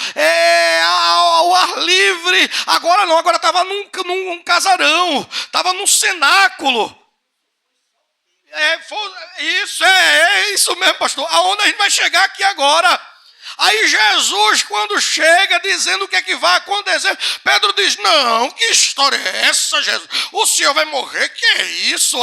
ao ar livre. Agora não, agora estava num casarão, estava num cenáculo. É isso mesmo, pastor. Aonde a gente vai chegar aqui agora? Aí Jesus, quando chega, dizendo o que é que vai acontecer, Pedro diz, não, que história é essa, Jesus? O senhor vai morrer? Que é isso?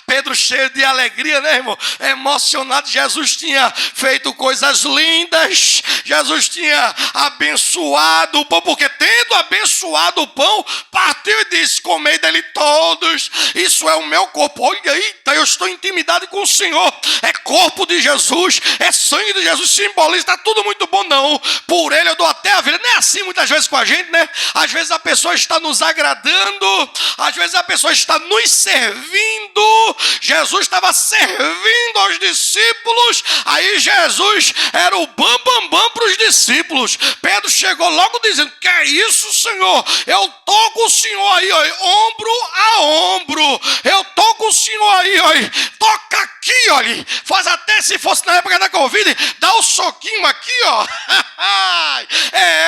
Pedro cheio de alegria, né, irmão? Emocionado, Jesus tinha feito coisas lindas, Jesus tinha abençoado o pão, porque tendo abençoado o pão, partiu e disse, comei dele todos, isso é o meu corpo. Olha, eita, eu estou intimidado com o Senhor, é corpo de Jesus, é sangue de Jesus, simboliza, está tudo muito bom, não. Por ele eu dou até a vida. Não é assim muitas vezes com a gente, né? Às vezes a pessoa está nos agradando, às vezes a pessoa está nos servindo. Jesus estava servindo aos discípulos, aí Jesus era o bam para os discípulos. Pedro chegou logo dizendo, que é isso, Senhor? Eu estou com o Senhor aí, ó, ombro a ombro. Eu estou com o Senhor aí, ó, toca aqui, olha. Faz até se fosse na época da Covid, dá um soquinho aqui, ó.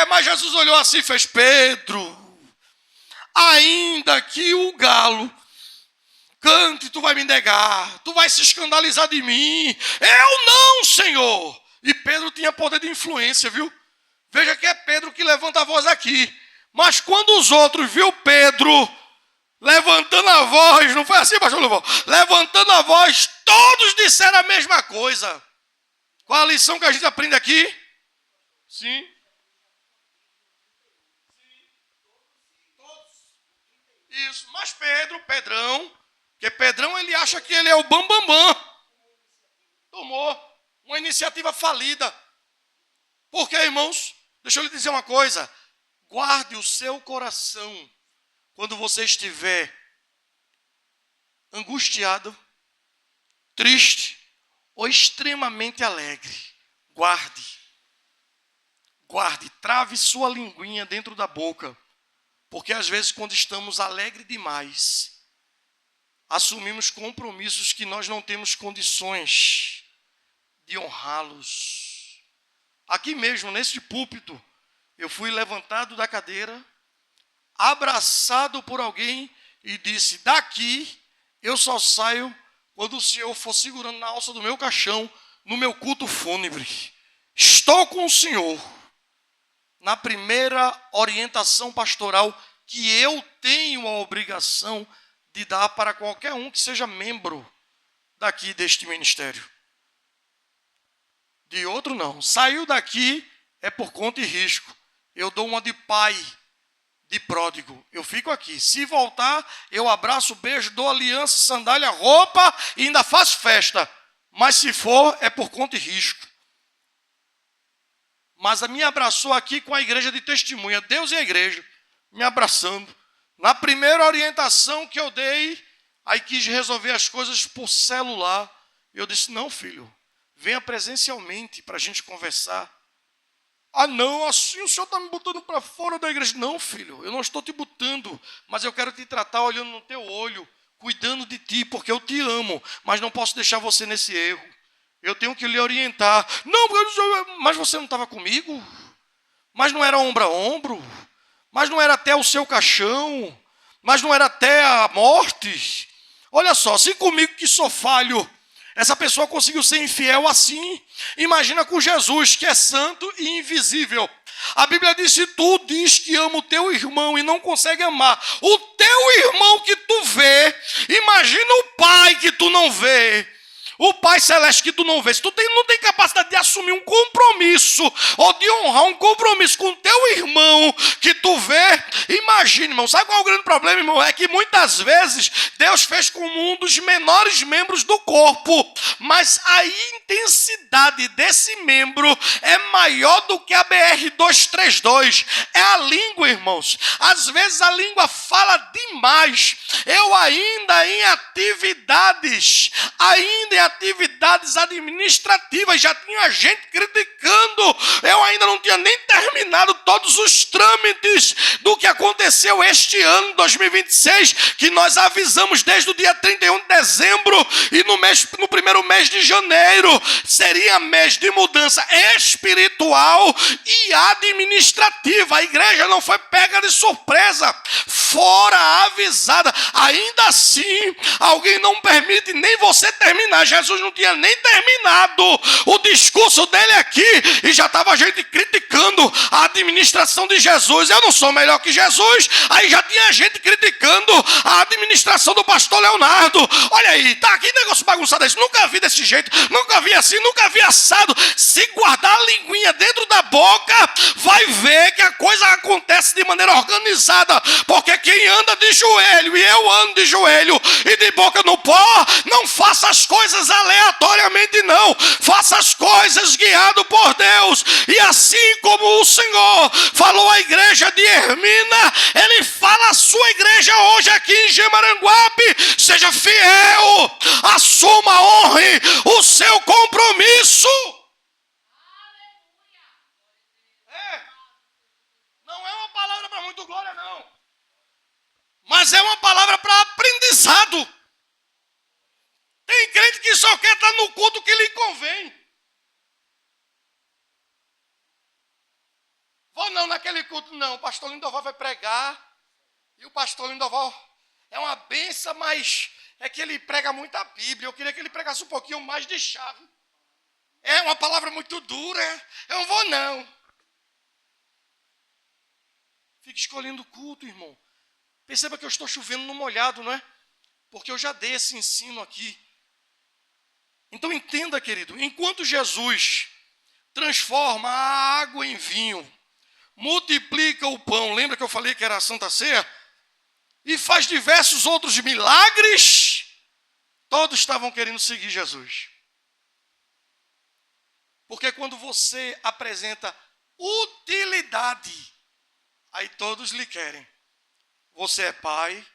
Mas Jesus olhou assim e fez, Pedro, ainda que o galo cante, tu vai me negar, tu vai se escandalizar de mim. Eu não, Senhor. E Pedro tinha poder de influência, viu? Veja que é Pedro que levanta a voz aqui. Mas quando os outros viu Pedro levantando a voz, não foi assim, pastor Louvor? Levantando a voz, todos disseram a mesma coisa. Qual a lição que a gente aprende aqui? Sim. Isso, mas Pedrão, porque Pedrão ele acha que ele é o bam. Tomou uma iniciativa falida. Porque, irmãos, deixa eu lhe dizer uma coisa. Guarde o seu coração quando você estiver angustiado, triste ou extremamente alegre. Guarde, trave sua linguinha dentro da boca. Porque às vezes quando estamos alegres demais, assumimos compromissos que nós não temos condições de honrá-los. Aqui mesmo, nesse púlpito, eu fui levantado da cadeira, abraçado por alguém e disse, daqui eu só saio quando o Senhor for segurando na alça do meu caixão, no meu culto fúnebre. Estou com o Senhor. Na primeira orientação pastoral que eu tenho a obrigação de dar para qualquer um que seja membro daqui deste ministério. De outro não. Saiu daqui é por conta e risco. Eu dou uma de pai, de pródigo. Eu fico aqui. Se voltar, eu abraço, beijo, dou aliança, sandália, roupa e ainda faço festa. Mas se for, é por conta e risco. Mas me abraçou aqui com a igreja de testemunha. Deus e a igreja me abraçando. Na primeira orientação que eu dei, aí quis resolver as coisas por celular. Eu disse, não, filho, venha presencialmente para a gente conversar. Ah, não, assim o senhor está me botando para fora da igreja. Não, filho, eu não estou te botando, mas eu quero te tratar olhando no teu olho, cuidando de ti, porque eu te amo, mas não posso deixar você nesse erro. Eu tenho que lhe orientar. Não, mas você não estava comigo? Mas não era ombro a ombro? Mas não era até o seu caixão? Mas não era até a morte? Olha só, se comigo que sou falho, essa pessoa conseguiu ser infiel assim, imagina com Jesus, que é santo e invisível. A Bíblia diz, se tu diz que ama o teu irmão e não consegue amar o teu irmão que tu vê, imagina o pai que tu não vê. O Pai Celeste que tu não vês, tu não tem capacidade de assumir um compromisso ou de honrar um compromisso com teu irmão que tu vê. Imagine, irmão, sabe qual é o grande problema, irmão? É que muitas vezes Deus fez com um dos menores membros do corpo, mas a intensidade desse membro é maior do que a BR-232. É a língua, irmãos. Às vezes a língua fala demais. Eu ainda em atividades administrativas, já tinha gente criticando. Eu ainda não tinha nem terminado todos os trâmites do que aconteceu este ano, 2026, que nós avisamos desde o dia 31 de dezembro e no primeiro mês de janeiro seria mês de mudança espiritual e administrativa. A igreja não foi pega de surpresa, fora avisada. Ainda assim, alguém não permite nem você terminar. Jesus não tinha nem terminado o discurso dele aqui e já estava gente criticando a administração de Jesus. Eu não sou melhor que Jesus. Aí já tinha gente criticando a administração do pastor Leonardo. Olha aí, tá aqui negócio bagunçado esse. Nunca vi desse jeito, nunca vi assim, nunca vi assado. Se guardar a linguinha dentro da boca, vai ver que a coisa acontece de maneira organizada. Porque quem anda de joelho, e eu ando de joelho e de boca no pó, não faça as coisas aleatoriamente, não. Faça as coisas guiado por Deus. E assim como o Senhor falou à igreja de Hermina, Ele fala à sua igreja hoje aqui em Gemaranguape: seja fiel, assuma, honre o seu compromisso. Não é uma palavra para muito glória, não. Mas é uma palavra para aprendizado. Tem crente que só quer estar no culto que lhe convém. Vou não naquele culto, não. O pastor Lindoval vai pregar. E o pastor Lindoval é uma benção, mas é que ele prega muito a Bíblia. Eu queria que ele pregasse um pouquinho mais de chave. É uma palavra muito dura. Eu não vou, não. Fica escolhendo o culto, irmão. Perceba que eu estou chovendo no molhado, não é? Porque eu já dei esse ensino aqui. Então entenda, querido, enquanto Jesus transforma a água em vinho, multiplica o pão, lembra que eu falei que era a Santa Ceia? E faz diversos outros milagres, todos estavam querendo seguir Jesus. Porque quando você apresenta utilidade, aí todos lhe querem. Você é pai,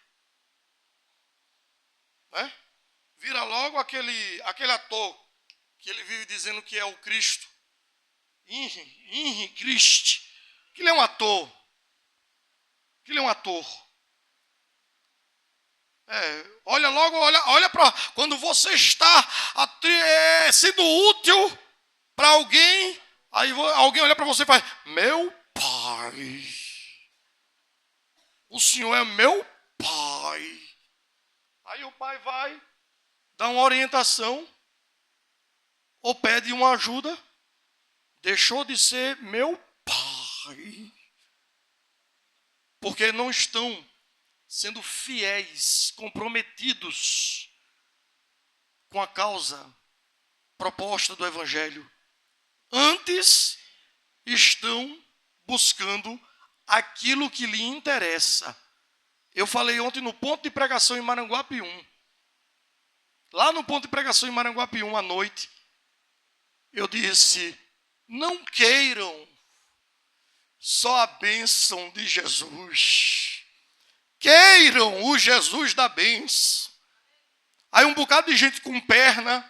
né? Vira logo aquele ator que ele vive dizendo que é o Cristo. Henri Cristo. Que ele é um ator. Que ele é um ator. Olha logo, olha para quando você está sendo útil para alguém, aí alguém olha para você e faz: meu pai. O senhor é meu pai. Aí o pai vai, dá uma orientação, ou pede uma ajuda, deixou de ser meu pai. Porque não estão sendo fiéis, comprometidos com a causa proposta do Evangelho. Antes estão buscando aquilo que lhe interessa. Eu falei ontem no ponto de pregação em Maranguape 1. Lá no ponto de pregação em Maranguape 1 à noite, eu disse: não queiram só a bênção de Jesus. Queiram o Jesus da bênção. Aí um bocado de gente com perna,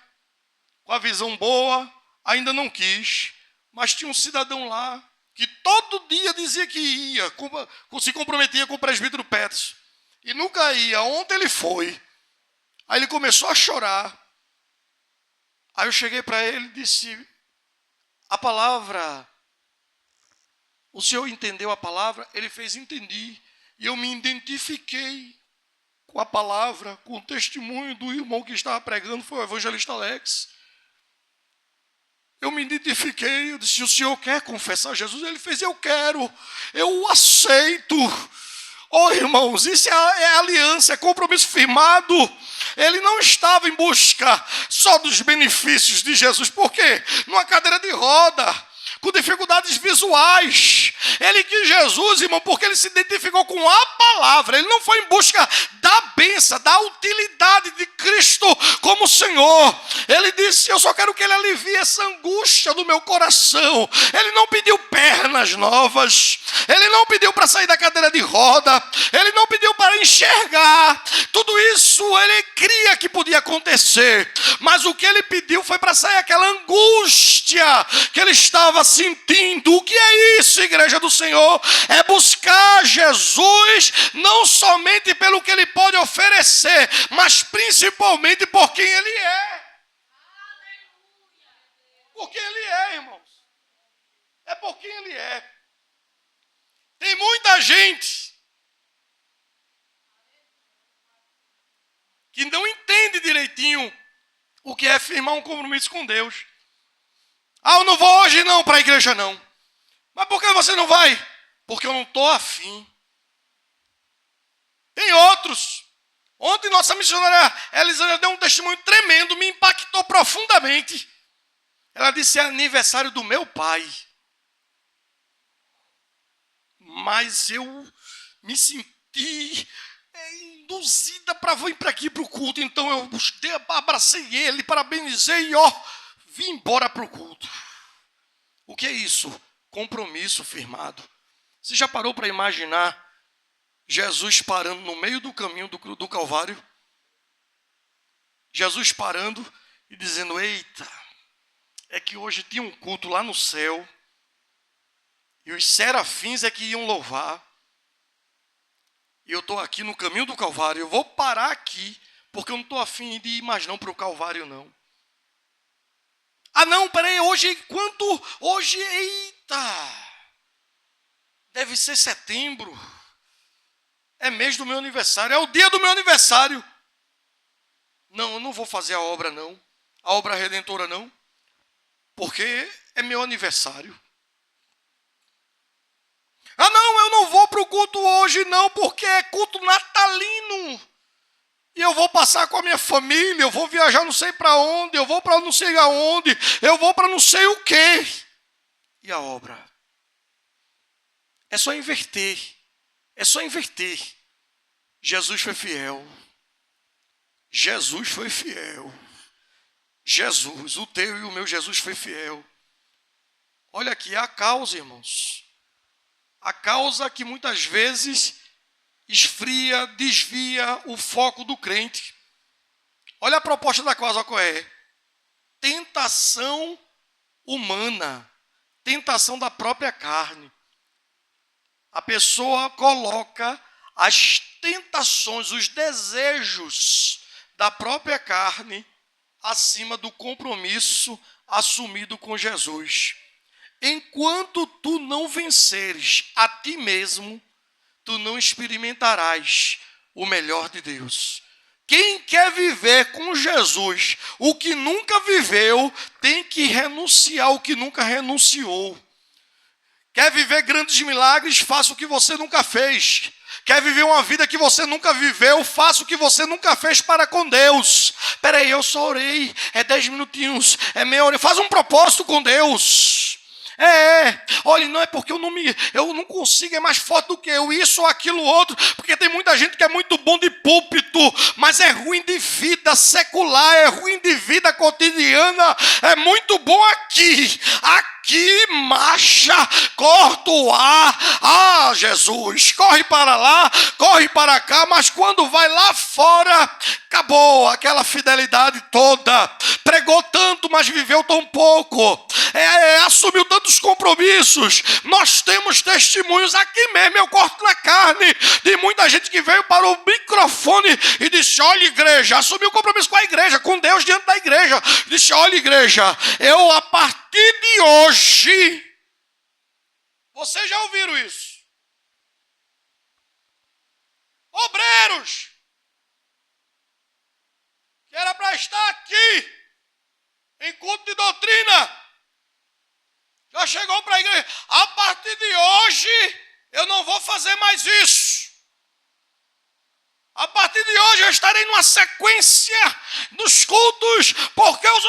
com a visão boa, ainda não quis. Mas tinha um cidadão lá que todo dia dizia que ia, se comprometia com o presbítero Petros. E nunca ia. Ontem ele foi. Aí ele começou a chorar. Aí eu cheguei para ele e disse: a palavra, o senhor entendeu a palavra? Ele fez: entendi. E eu me identifiquei com a palavra, com o testemunho do irmão que estava pregando, foi o evangelista Alex. Eu me identifiquei, eu disse: o senhor quer confessar Jesus? Ele fez: eu quero, eu aceito. Oh, irmãos, isso é aliança, é compromisso firmado. ele não estava em busca só dos benefícios de Jesus. Por quê? Numa cadeira de roda, com dificuldades visuais. Ele quis Jesus, irmão, porque ele se identificou com a palavra. Ele não foi em busca da bênção, da utilidade de Cristo como Senhor. Ele disse: eu só quero que ele alivie essa angústia do meu coração. Ele não pediu pernas novas. Ele não pediu para sair da cadeira de roda. Ele não pediu para enxergar. Tudo isso ele cria que podia acontecer. Mas o que ele pediu foi para sair aquela angústia que ele estava sentindo. O que é isso, igreja do Senhor? É buscar Jesus não somente pelo que ele pode oferecer, mas principalmente por quem ele é. Por quem ele é, irmãos. É por quem ele é. Tem muita gente que não entende direitinho o que é firmar um compromisso com Deus. Eu não vou hoje não para a igreja não. Mas por que você não vai? Porque eu não estou afim. Tem outros. Ontem nossa missionária Elisângela deu um testemunho tremendo, me impactou profundamente. Ela disse: é aniversário do meu pai. Mas eu me senti induzida para vir para aqui para o culto. Então eu abracei ele, parabenizei e vim embora para o culto. O que é isso? Compromisso firmado. Você já parou para imaginar Jesus parando no meio do caminho do Calvário? Jesus parando e dizendo: eita, é que hoje tinha um culto lá no céu e os serafins é que iam louvar. E eu estou aqui no caminho do Calvário. Eu vou parar aqui porque eu não estou afim de ir mais não para o Calvário não. Não, peraí, hoje, eita, deve ser setembro, é mês do meu aniversário, é o dia do meu aniversário. Não, eu não vou fazer a obra não, a obra redentora não, porque é meu aniversário. Não, eu não vou para o culto hoje não, porque é culto natalino. E eu vou passar com a minha família, eu vou viajar não sei para onde, eu vou para não sei aonde, eu vou para não sei o quê. E a obra? É só inverter. É só inverter. Jesus foi fiel. Jesus foi fiel. Jesus, o teu e o meu Jesus foi fiel. Olha aqui a causa, irmãos. A causa que muitas vezes esfria, desvia o foco do crente. Olha a proposta da causa qual é. Tentação humana. Tentação da própria carne. A pessoa coloca as tentações, os desejos da própria carne acima do compromisso assumido com Jesus. Enquanto tu não venceres a ti mesmo, tu não experimentarás o melhor de Deus. Quem quer viver com Jesus o que nunca viveu, tem que renunciar o que nunca renunciou. Quer viver grandes milagres, faça o que você nunca fez. Quer viver uma vida que você nunca viveu, faça o que você nunca fez para com Deus. Peraí, eu só orei, é 10 minutinhos, é meia hora, faz um propósito com Deus. Olha, não é porque eu não consigo, é mais forte do que eu, isso ou aquilo outro, porque tem muita gente que é muito bom de púlpito, mas é ruim de vida secular, é ruim de vida cotidiana, é muito bom aqui, marcha, corta o ar, Jesus, corre para lá, corre para cá, mas quando vai lá fora, acabou aquela fidelidade toda, pregou tanto, mas viveu tão pouco, assumiu tantos compromissos. Nós temos testemunhos aqui mesmo, eu corto na carne, de muita gente que veio para o microfone e disse: olha, igreja, assumiu compromisso com a igreja, com Deus diante da igreja, disse: olha, igreja, eu a partir de hoje, vocês já ouviram isso? Obreiros, que era para estar aqui em culto de doutrina, já chegou para a igreja: a partir de hoje eu não vou fazer mais isso. A partir de de hoje eu estarei numa sequência dos cultos, porque os...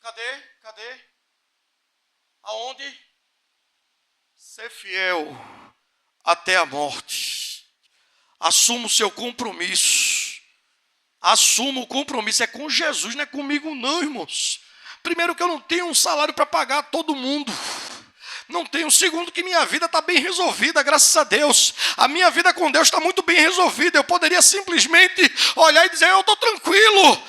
Cadê? Aonde? Ser fiel até a morte. Assuma o seu compromisso. Assuma o compromisso. É com Jesus, não é comigo não, irmãos. Primeiro que eu não tenho um salário para pagar a todo mundo. Não tenho. Segundo, que minha vida está bem resolvida, graças a Deus. A minha vida com Deus está muito bem resolvida. Eu poderia simplesmente olhar e dizer, eu estou tranquilo.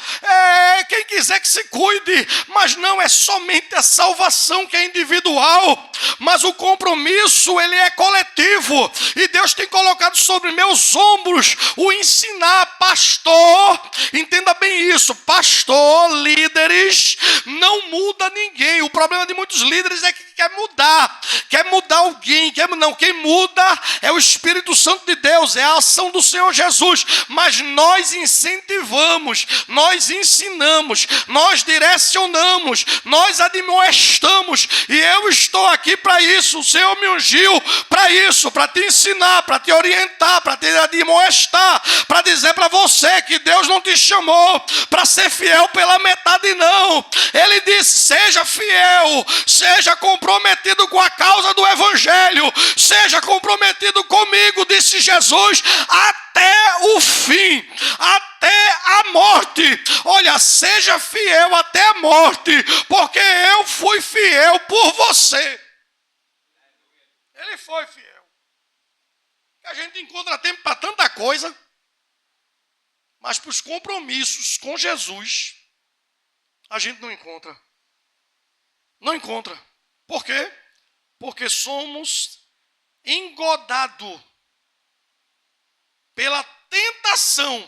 Quem quiser que se cuide. Mas não, é somente a salvação que é individual. Mas o compromisso, ele é coletivo. E Deus tem colocado sobre meus ombros o ensinar. Pastor, entenda bem isso. Pastor, líderes, não muda ninguém. O problema de muitos líderes é que quer mudar alguém, quem muda é o Espírito Santo de Deus, é a ação do Senhor Jesus, mas nós incentivamos, nós ensinamos, nós direcionamos, nós admoestamos, e eu estou aqui para isso. O Senhor me ungiu para isso, para te ensinar, para te orientar, para te admoestar, para dizer para você que Deus não te chamou para ser fiel pela metade, não. Ele disse, seja fiel, seja comprometido com a causa do Evangelho, seja comprometido comigo, disse Jesus, até o fim, até a morte. Olha, seja fiel até a morte, porque eu fui fiel por você. Ele foi fiel. A gente encontra tempo para tanta coisa, mas para os compromissos com Jesus, a gente não encontra. Não encontra. Por quê? Porque somos engodados pela tentação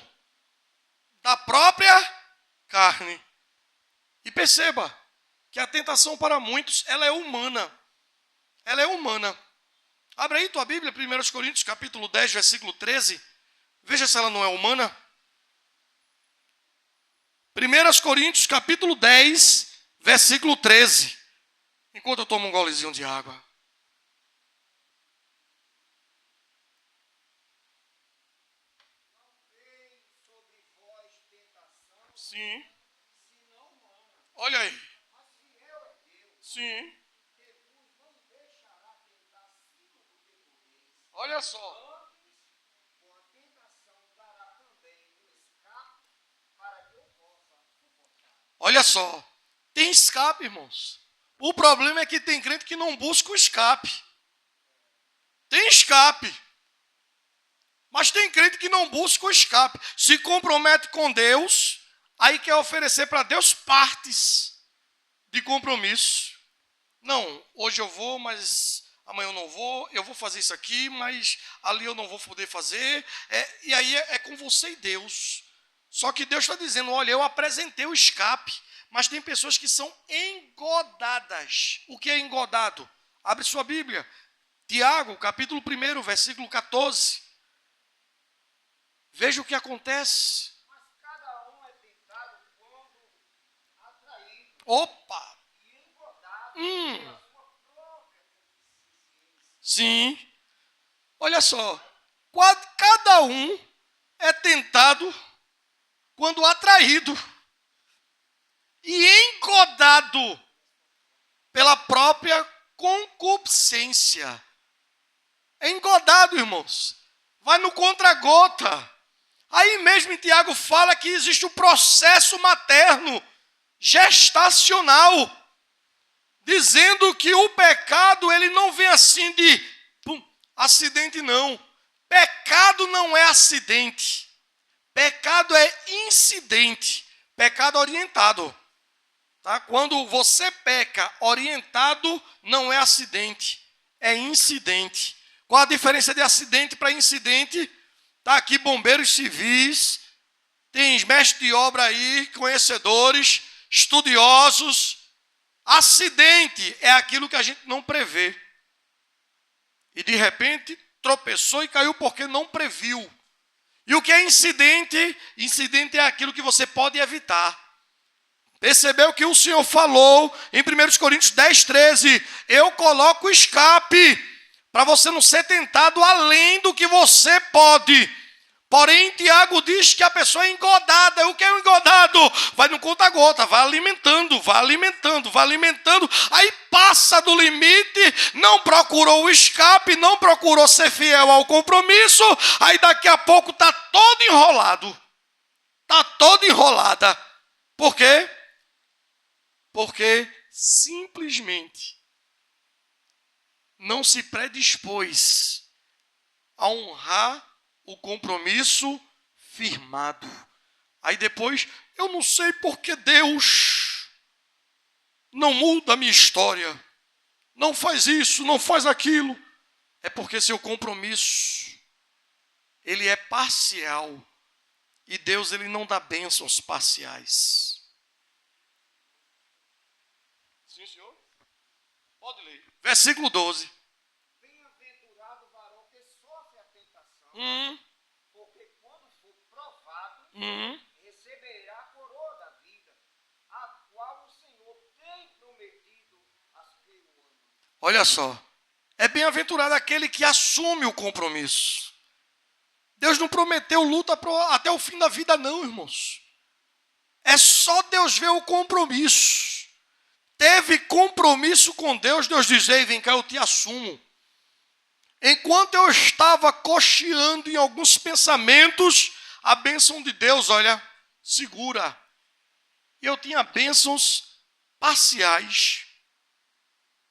da própria carne. E perceba que a tentação para muitos, ela é humana. Ela é humana. Abre aí tua Bíblia, 1 Coríntios, capítulo 10, versículo 13. Veja se ela não é humana. 1 Coríntios, capítulo 10, versículo 13. Enquanto eu tomo um golezinho de água. Sim. Olha aí. Sim. Olha só. Olha só. Tem escape, irmãos. O problema é que tem crente que não busca o escape. Tem escape. Mas tem crente que não busca o escape. Se compromete com Deus, aí quer oferecer para Deus partes de compromisso. Não, hoje eu vou, mas amanhã eu não vou. Eu vou fazer isso aqui, mas ali eu não vou poder fazer. E aí é com você e Deus. Só que Deus está dizendo, olha, eu apresentei o escape. Mas tem pessoas que são engodadas. O que é engodado? Abre sua Bíblia. Tiago, capítulo 1, versículo 14. Veja o que acontece. Mas cada um é tentado quando atraído. Opa! E engodado pela sua própria concupiscência. Sim. Olha só. Cada um é tentado quando atraído e engodado pela própria concupiscência. É engodado, irmãos. Vai no contra-gota. Aí mesmo em Tiago fala que existe o processo materno, gestacional, dizendo que o pecado ele não vem assim de acidente, não. Pecado não é acidente. Pecado é incidente. Pecado orientado. Tá? Quando você peca orientado, não é acidente, é incidente. Qual a diferença de acidente para incidente? Está aqui bombeiros civis, tem mestres de obra aí, conhecedores, estudiosos. Acidente é aquilo que a gente não prevê. E de repente tropeçou e caiu porque não previu. E o que é incidente? Incidente é aquilo que você pode evitar. Percebeu que o Senhor falou em 1 Coríntios 10, 13, eu coloco escape para você não ser tentado além do que você pode. Porém, Tiago diz que a pessoa é engodada. O que é um engodado? Vai no conta-gota, vai alimentando, vai alimentando, vai alimentando. Aí passa do limite, não procurou o escape, não procurou ser fiel ao compromisso. Aí daqui a pouco está todo enrolado. Está toda enrolada. Por quê? Porque simplesmente não se predispôs a honrar o compromisso firmado. Aí depois, eu não sei porque Deus não muda a minha história, não faz isso, não faz aquilo. É porque seu compromisso, ele é parcial. E Deus, ele não dá bênçãos parciais. Sim, senhor? Pode ler. Versículo 12. Bem-aventurado o varão que sofre a tentação, porque quando for provado, receberá a coroa da vida, a qual o Senhor tem prometido aos que o amam. Olha só. É bem-aventurado aquele que assume o compromisso. Deus não prometeu luta até o fim da vida, não, irmãos. É só Deus ver o compromisso. Teve compromisso com Deus, Deus diz: ei, vem cá, eu te assumo. Enquanto eu estava cocheando em alguns pensamentos, a bênção de Deus, olha, segura. E eu tinha bênçãos parciais.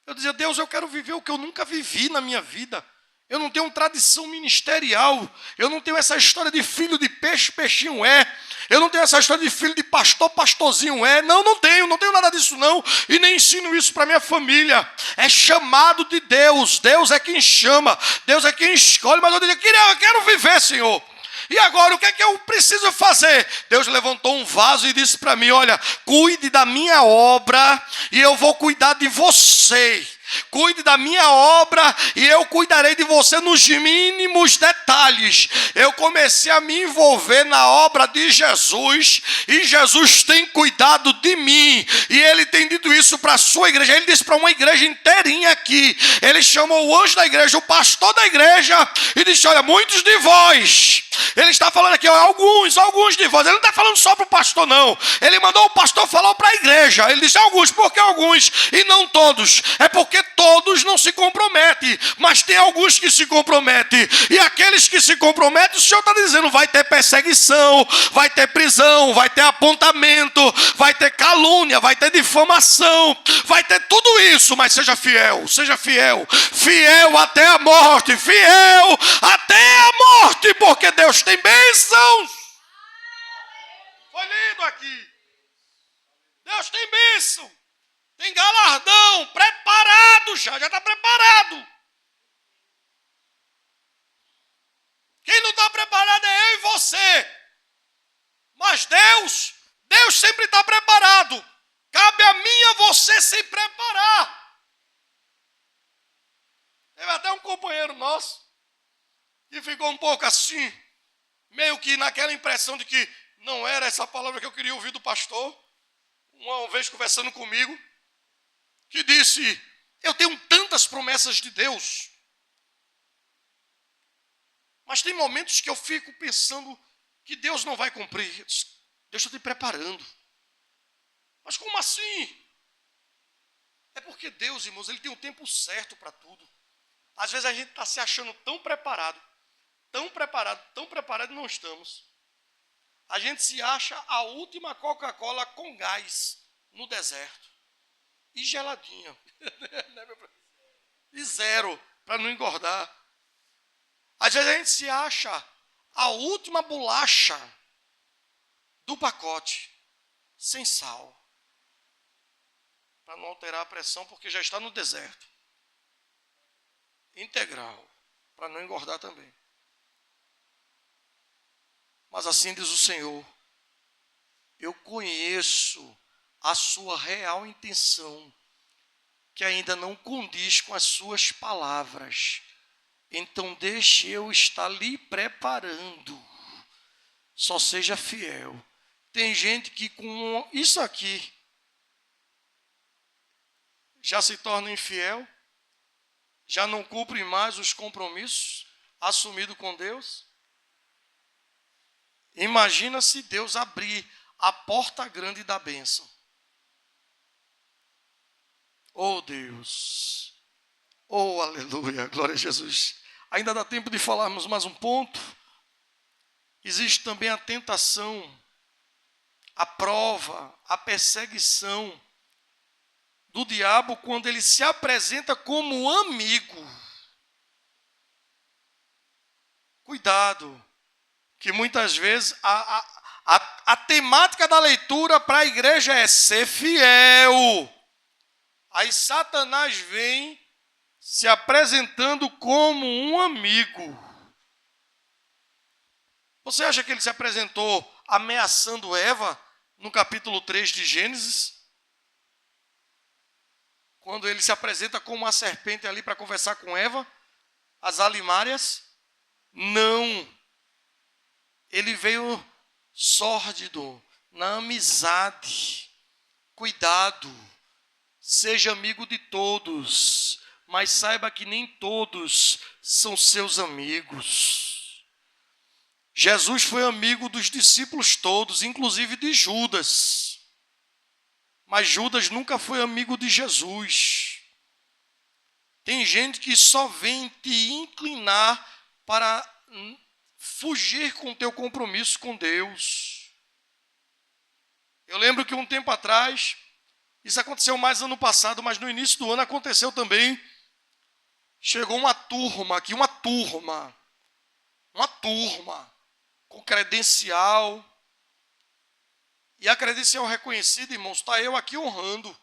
Eu dizia: Deus, eu quero viver o que eu nunca vivi na minha vida. Eu não tenho tradição ministerial. Eu não tenho essa história de filho de peixe, peixinho é. Eu não tenho essa história de filho de pastor, pastorzinho é. Não tenho nada disso não. E nem ensino isso para minha família. É chamado de Deus. Deus é quem chama. Deus é quem escolhe. Mas eu dizia: eu quero viver, Senhor. E agora, o que é que eu preciso fazer? Deus levantou um vaso e disse para mim: olha, cuide da minha obra e eu vou cuidar de você. Cuide da minha obra e eu cuidarei de você nos mínimos detalhes. Eu comecei a me envolver na obra de Jesus e Jesus tem cuidado de mim. E ele tem dito isso para a sua igreja. Ele disse para uma igreja inteirinha aqui. Ele chamou o anjo da igreja, o pastor da igreja, e disse: olha, muitos de vós. Ele está falando aqui, ó, alguns de vós. Ele não está falando só para o pastor, não. Ele mandou o pastor falar para a igreja. Ele disse: alguns, por que alguns? E não todos. É porque todos não se comprometem, mas tem alguns que se comprometem. E aqueles que se comprometem, o Senhor está dizendo: vai ter perseguição, vai ter prisão, vai ter apontamento, vai ter calúnia, vai ter difamação, vai ter tudo isso, mas seja fiel, fiel até a morte, fiel até a morte, porque Deus tem bênçãos. Foi lido aqui. Deus tem bênção. Tem galardão, preparado já está preparado. Quem não está preparado é eu e você. Mas Deus sempre está preparado. Cabe a mim e a você se preparar. Teve até um companheiro nosso que ficou um pouco assim, meio que naquela impressão de que não era essa palavra que eu queria ouvir do pastor. Uma vez conversando comigo, que disse: eu tenho tantas promessas de Deus, mas tem momentos que eu fico pensando que Deus não vai cumprir. Deus está te preparando. Mas como assim? É porque Deus, irmãos, ele tem um tempo certo para tudo. Às vezes a gente está se achando tão preparado e não estamos. A gente se acha a última Coca-Cola com gás no deserto. E geladinha. E zero, para não engordar. Às vezes a gente se acha a última bolacha do pacote, sem sal. Para não alterar a pressão, porque já está no deserto. Integral, para não engordar também. Mas assim diz o Senhor: eu conheço a sua real intenção, que ainda não condiz com as suas palavras. Então deixe eu estar lhe preparando. Só seja fiel. Tem gente que com isso aqui já se torna infiel, já não cumpre mais os compromissos assumidos com Deus. Imagina se Deus abrir a porta grande da bênção. Oh Deus, oh aleluia, glória a Jesus. Ainda dá tempo de falarmos mais um ponto. Existe também a tentação, a prova, a perseguição do diabo quando ele se apresenta como amigo. Cuidado, que muitas vezes a temática da leitura para a igreja é ser fiel. Aí Satanás vem se apresentando como um amigo. Você acha que ele se apresentou ameaçando Eva no capítulo 3 de Gênesis? Quando ele se apresenta como uma serpente ali para conversar com Eva, as alimárias? Não. Ele veio sórdido, na amizade. Cuidado. Seja amigo de todos, mas saiba que nem todos são seus amigos. Jesus foi amigo dos discípulos todos, inclusive de Judas. Mas Judas nunca foi amigo de Jesus. Tem gente que só vem te inclinar para fugir com o teu compromisso com Deus. Eu lembro que um tempo atrás, isso aconteceu mais ano passado, mas no início do ano aconteceu também. Chegou uma turma aqui, uma turma com credencial. E a credencial reconhecida, irmãos, está eu aqui honrando.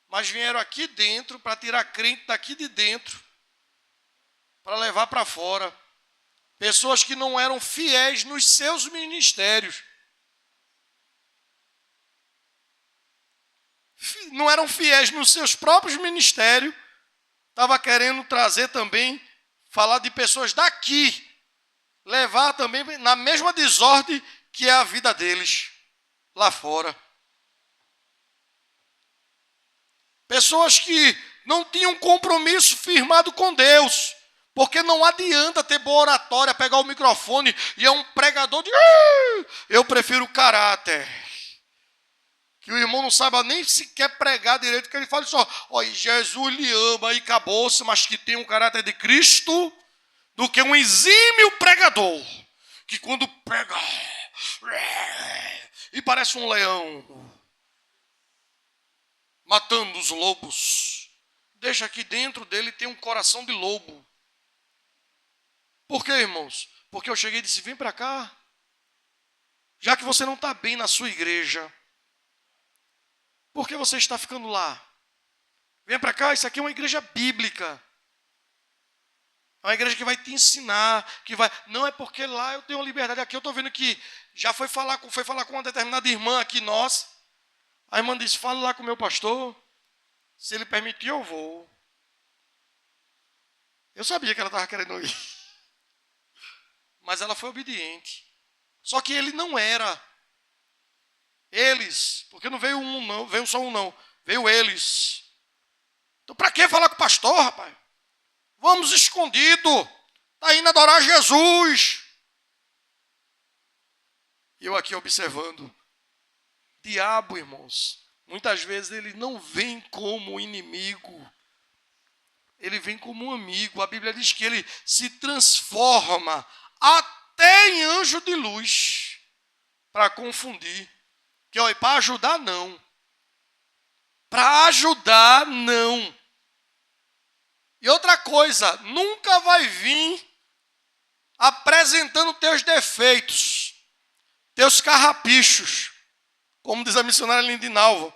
Mas vieram aqui dentro para tirar crente daqui de dentro, para levar para fora. Pessoas que não eram fiéis nos seus ministérios. Não eram fiéis nos seus próprios ministérios. Estava querendo trazer também, falar de pessoas daqui, levar também na mesma desordem que é a vida deles, lá fora. Pessoas que não tinham compromisso firmado com Deus, porque não adianta ter boa oratória, pegar o microfone e é um pregador de... Eu prefiro caráter. Que o irmão não saiba nem sequer pregar direito, que ele fala só, olha, Jesus lhe ama e acabou-se, mas que tem um caráter de Cristo, do que um exímio pregador, que quando prega, e parece um leão, matando os lobos. Deixa que dentro dele tem um coração de lobo. Por quê, irmãos? Porque eu cheguei e disse, vem para cá. Já que você não está bem na sua igreja, por que você está ficando lá? Vem para cá, isso aqui é uma igreja bíblica. É uma igreja que vai te ensinar, que vai... Não é porque lá eu tenho liberdade. Aqui eu estou vendo que já foi falar com uma determinada irmã aqui, nós. A irmã disse, fala lá com o meu pastor. Se ele permitir, eu vou. Eu sabia que ela estava querendo ir. Mas ela foi obediente. Só que ele não era. Eles, porque não veio um não, veio só um não, veio eles. Então para que falar com o pastor, rapaz? Vamos escondido, está indo adorar Jesus. E eu aqui observando, diabo, irmãos, muitas vezes ele não vem como inimigo, ele vem como um amigo. A Bíblia diz que ele se transforma até em anjo de luz para confundir. Que olha, para ajudar não. Para ajudar não. E outra coisa, nunca vai vir apresentando teus defeitos, teus carrapichos, como diz a missionária Lindinalva.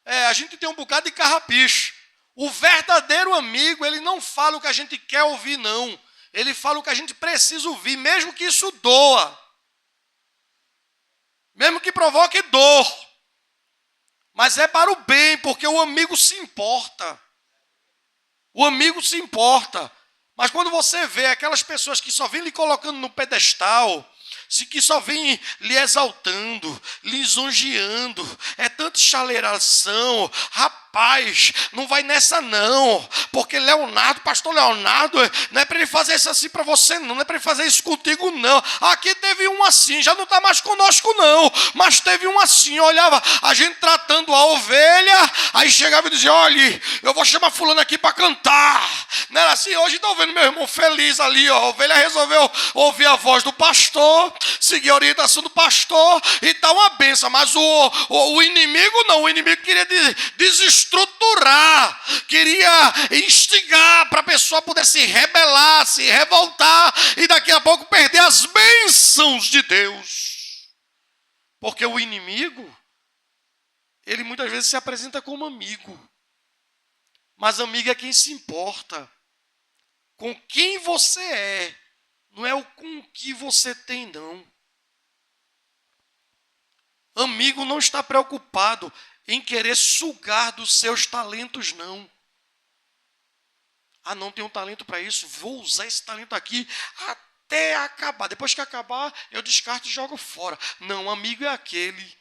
A gente tem um bocado de carrapicho. O verdadeiro amigo, ele não fala o que a gente quer ouvir, não. Ele fala o que a gente precisa ouvir, mesmo que isso doa. Mesmo que provoque dor. Mas é para o bem, porque o amigo se importa. O amigo se importa. Mas quando você vê aquelas pessoas que só vêm lhe colocando no pedestal, que só vêm lhe exaltando, lhe lisonjeando, é tanta chaleiração, rapaz, rapaz, não vai nessa não, porque Leonardo, pastor Leonardo, não é para ele fazer isso assim para você não é para ele fazer isso contigo não. Aqui teve um assim, já não está mais conosco não, mas teve um assim, olhava a gente tratando a ovelha, aí chegava e dizia, olha, eu vou chamar fulano aqui para cantar. Não era assim? Hoje estou vendo meu irmão feliz ali, ó. A ovelha resolveu ouvir a voz do pastor, seguir a orientação do pastor e tá uma benção, mas o inimigo não, o inimigo queria desestruturar, queria instigar para a pessoa poder se rebelar, se revoltar e daqui a pouco perder as bênçãos de Deus. Porque o inimigo, ele muitas vezes se apresenta como amigo, mas amigo é quem se importa com quem você é, não é o com o que você tem não. Amigo não está preocupado em querer sugar dos seus talentos, não. Ah, não tenho talento para isso, vou usar esse talento aqui até acabar. Depois que acabar, eu descarto e jogo fora. Não, amigo é aquele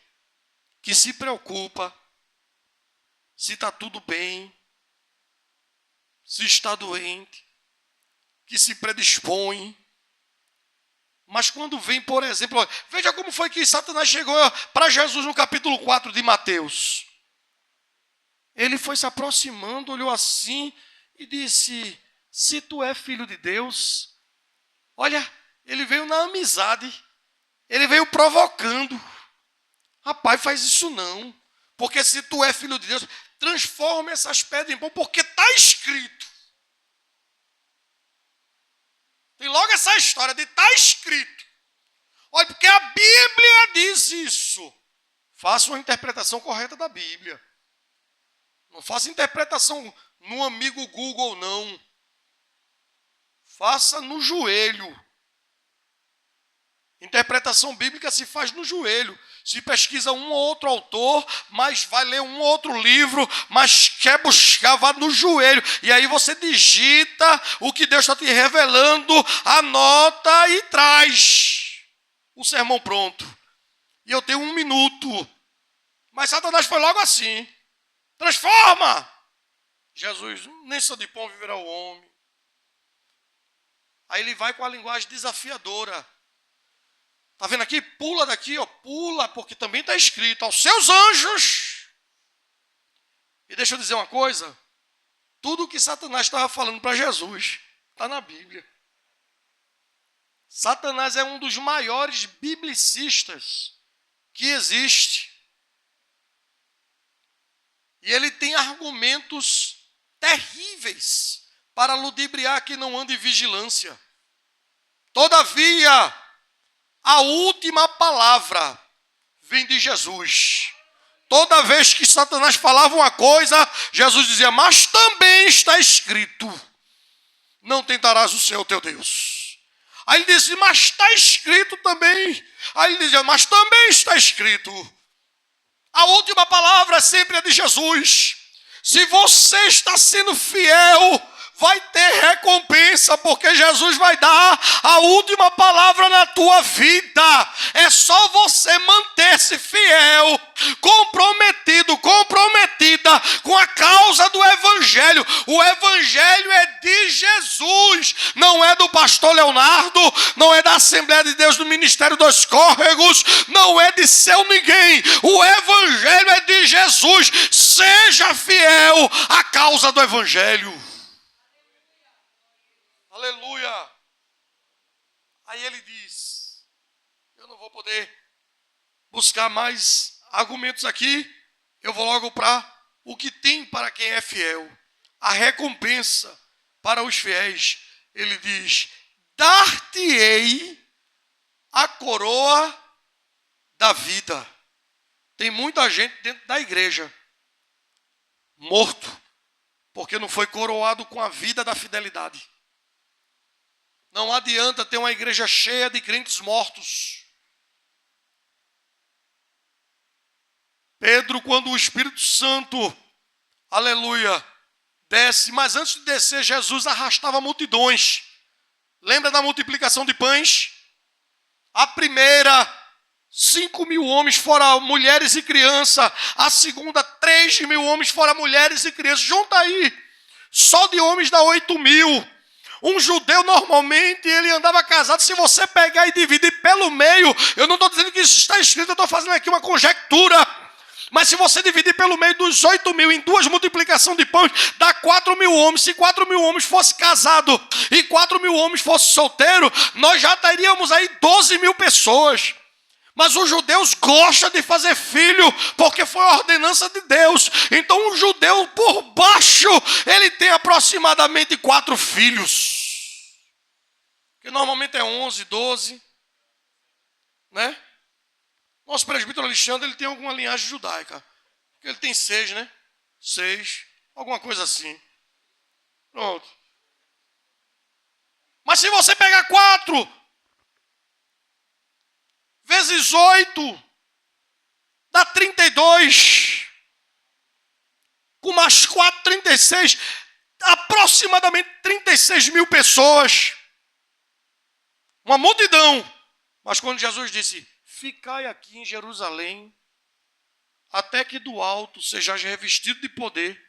que se preocupa se está tudo bem, se está doente, que se predispõe. Mas quando vem, por exemplo, veja como foi que Satanás chegou para Jesus no capítulo 4 de Mateus. Ele foi se aproximando, olhou assim e disse, se tu é filho de Deus, olha, ele veio na amizade, ele veio provocando. Rapaz, faz isso não, porque se tu é filho de Deus, transforma essas pedras em pão, porque está escrito. Tem logo essa história de está escrito. Olha, porque a Bíblia diz isso. Faça uma interpretação correta da Bíblia. Não faça interpretação no amigo Google, não. Faça no joelho. Interpretação bíblica se faz no joelho. Se pesquisa um ou outro autor, mas vai ler um ou outro livro, mas quer buscar, vá no joelho. E aí você digita o que Deus está te revelando, anota e traz o sermão pronto. E eu tenho 1 minuto. Mas Satanás foi logo assim. Transforma! Jesus, nem só de pão viverá o homem. Aí ele vai com a linguagem desafiadora. Está vendo aqui? Pula daqui, ó, pula, porque também está escrito aos seus anjos. E deixa eu dizer uma coisa. Tudo o que Satanás estava falando para Jesus está na Bíblia. Satanás é um dos maiores biblicistas que existe. E ele tem argumentos terríveis para ludibriar que não anda em vigilância. Todavia, a última palavra vem de Jesus. Toda vez que Satanás falava uma coisa, Jesus dizia, mas também está escrito, não tentarás o Senhor teu Deus. Aí ele disse, mas está escrito também. Aí ele dizia, mas também está escrito. A última palavra sempre é de Jesus. Se você está sendo fiel, vai ter recompensa, porque Jesus vai dar a última palavra na tua vida. É só você manter-se fiel, comprometido, comprometida com a causa do Evangelho. O Evangelho é de Jesus, não é do pastor Leonardo, não é da Assembleia de Deus do Ministério dos Córregos, não é de seu ninguém. O Evangelho é de Jesus. Seja fiel à causa do Evangelho. Aleluia. Aí ele diz, eu não vou poder buscar mais argumentos aqui, eu vou logo para o que tem para quem é fiel. A recompensa para os fiéis. Ele diz, dar-te-ei a coroa da vida. Tem muita gente dentro da igreja morto, porque não foi coroado com a vida da fidelidade. Não adianta ter uma igreja cheia de crentes mortos. Pedro, quando o Espírito Santo, aleluia, desce, mas antes de descer, Jesus arrastava multidões. Lembra da multiplicação de pães? A primeira, 5.000 homens, fora mulheres e crianças. A segunda, 3.000 homens, fora mulheres e crianças. Junta aí. Só de homens dá 8.000. Um judeu, normalmente, ele andava casado. Se você pegar e dividir pelo meio, eu não estou dizendo que isso está escrito, eu estou fazendo aqui uma conjectura. Mas se você dividir pelo meio dos 8.000 em 2 multiplicações de pães, dá 4.000 homens. Se 4.000 homens fosse casado e 4.000 homens fosse solteiro, nós já teríamos aí 12.000 pessoas. Mas os judeus gostam de fazer filho, porque foi a ordenança de Deus. Então um judeu por baixo, ele tem aproximadamente 4 filhos. Que normalmente é 11, 12. Né? Nosso presbítero Alexandre, ele tem alguma linhagem judaica. Ele tem 6, né? 6, alguma coisa assim. Pronto. Mas se você pegar 4... vezes 8, dá 32. Com mais 4, 36. Aproximadamente 36.000 pessoas. Uma multidão. Mas quando Jesus disse, ficai aqui em Jerusalém, até que do alto sejais revestido de poder,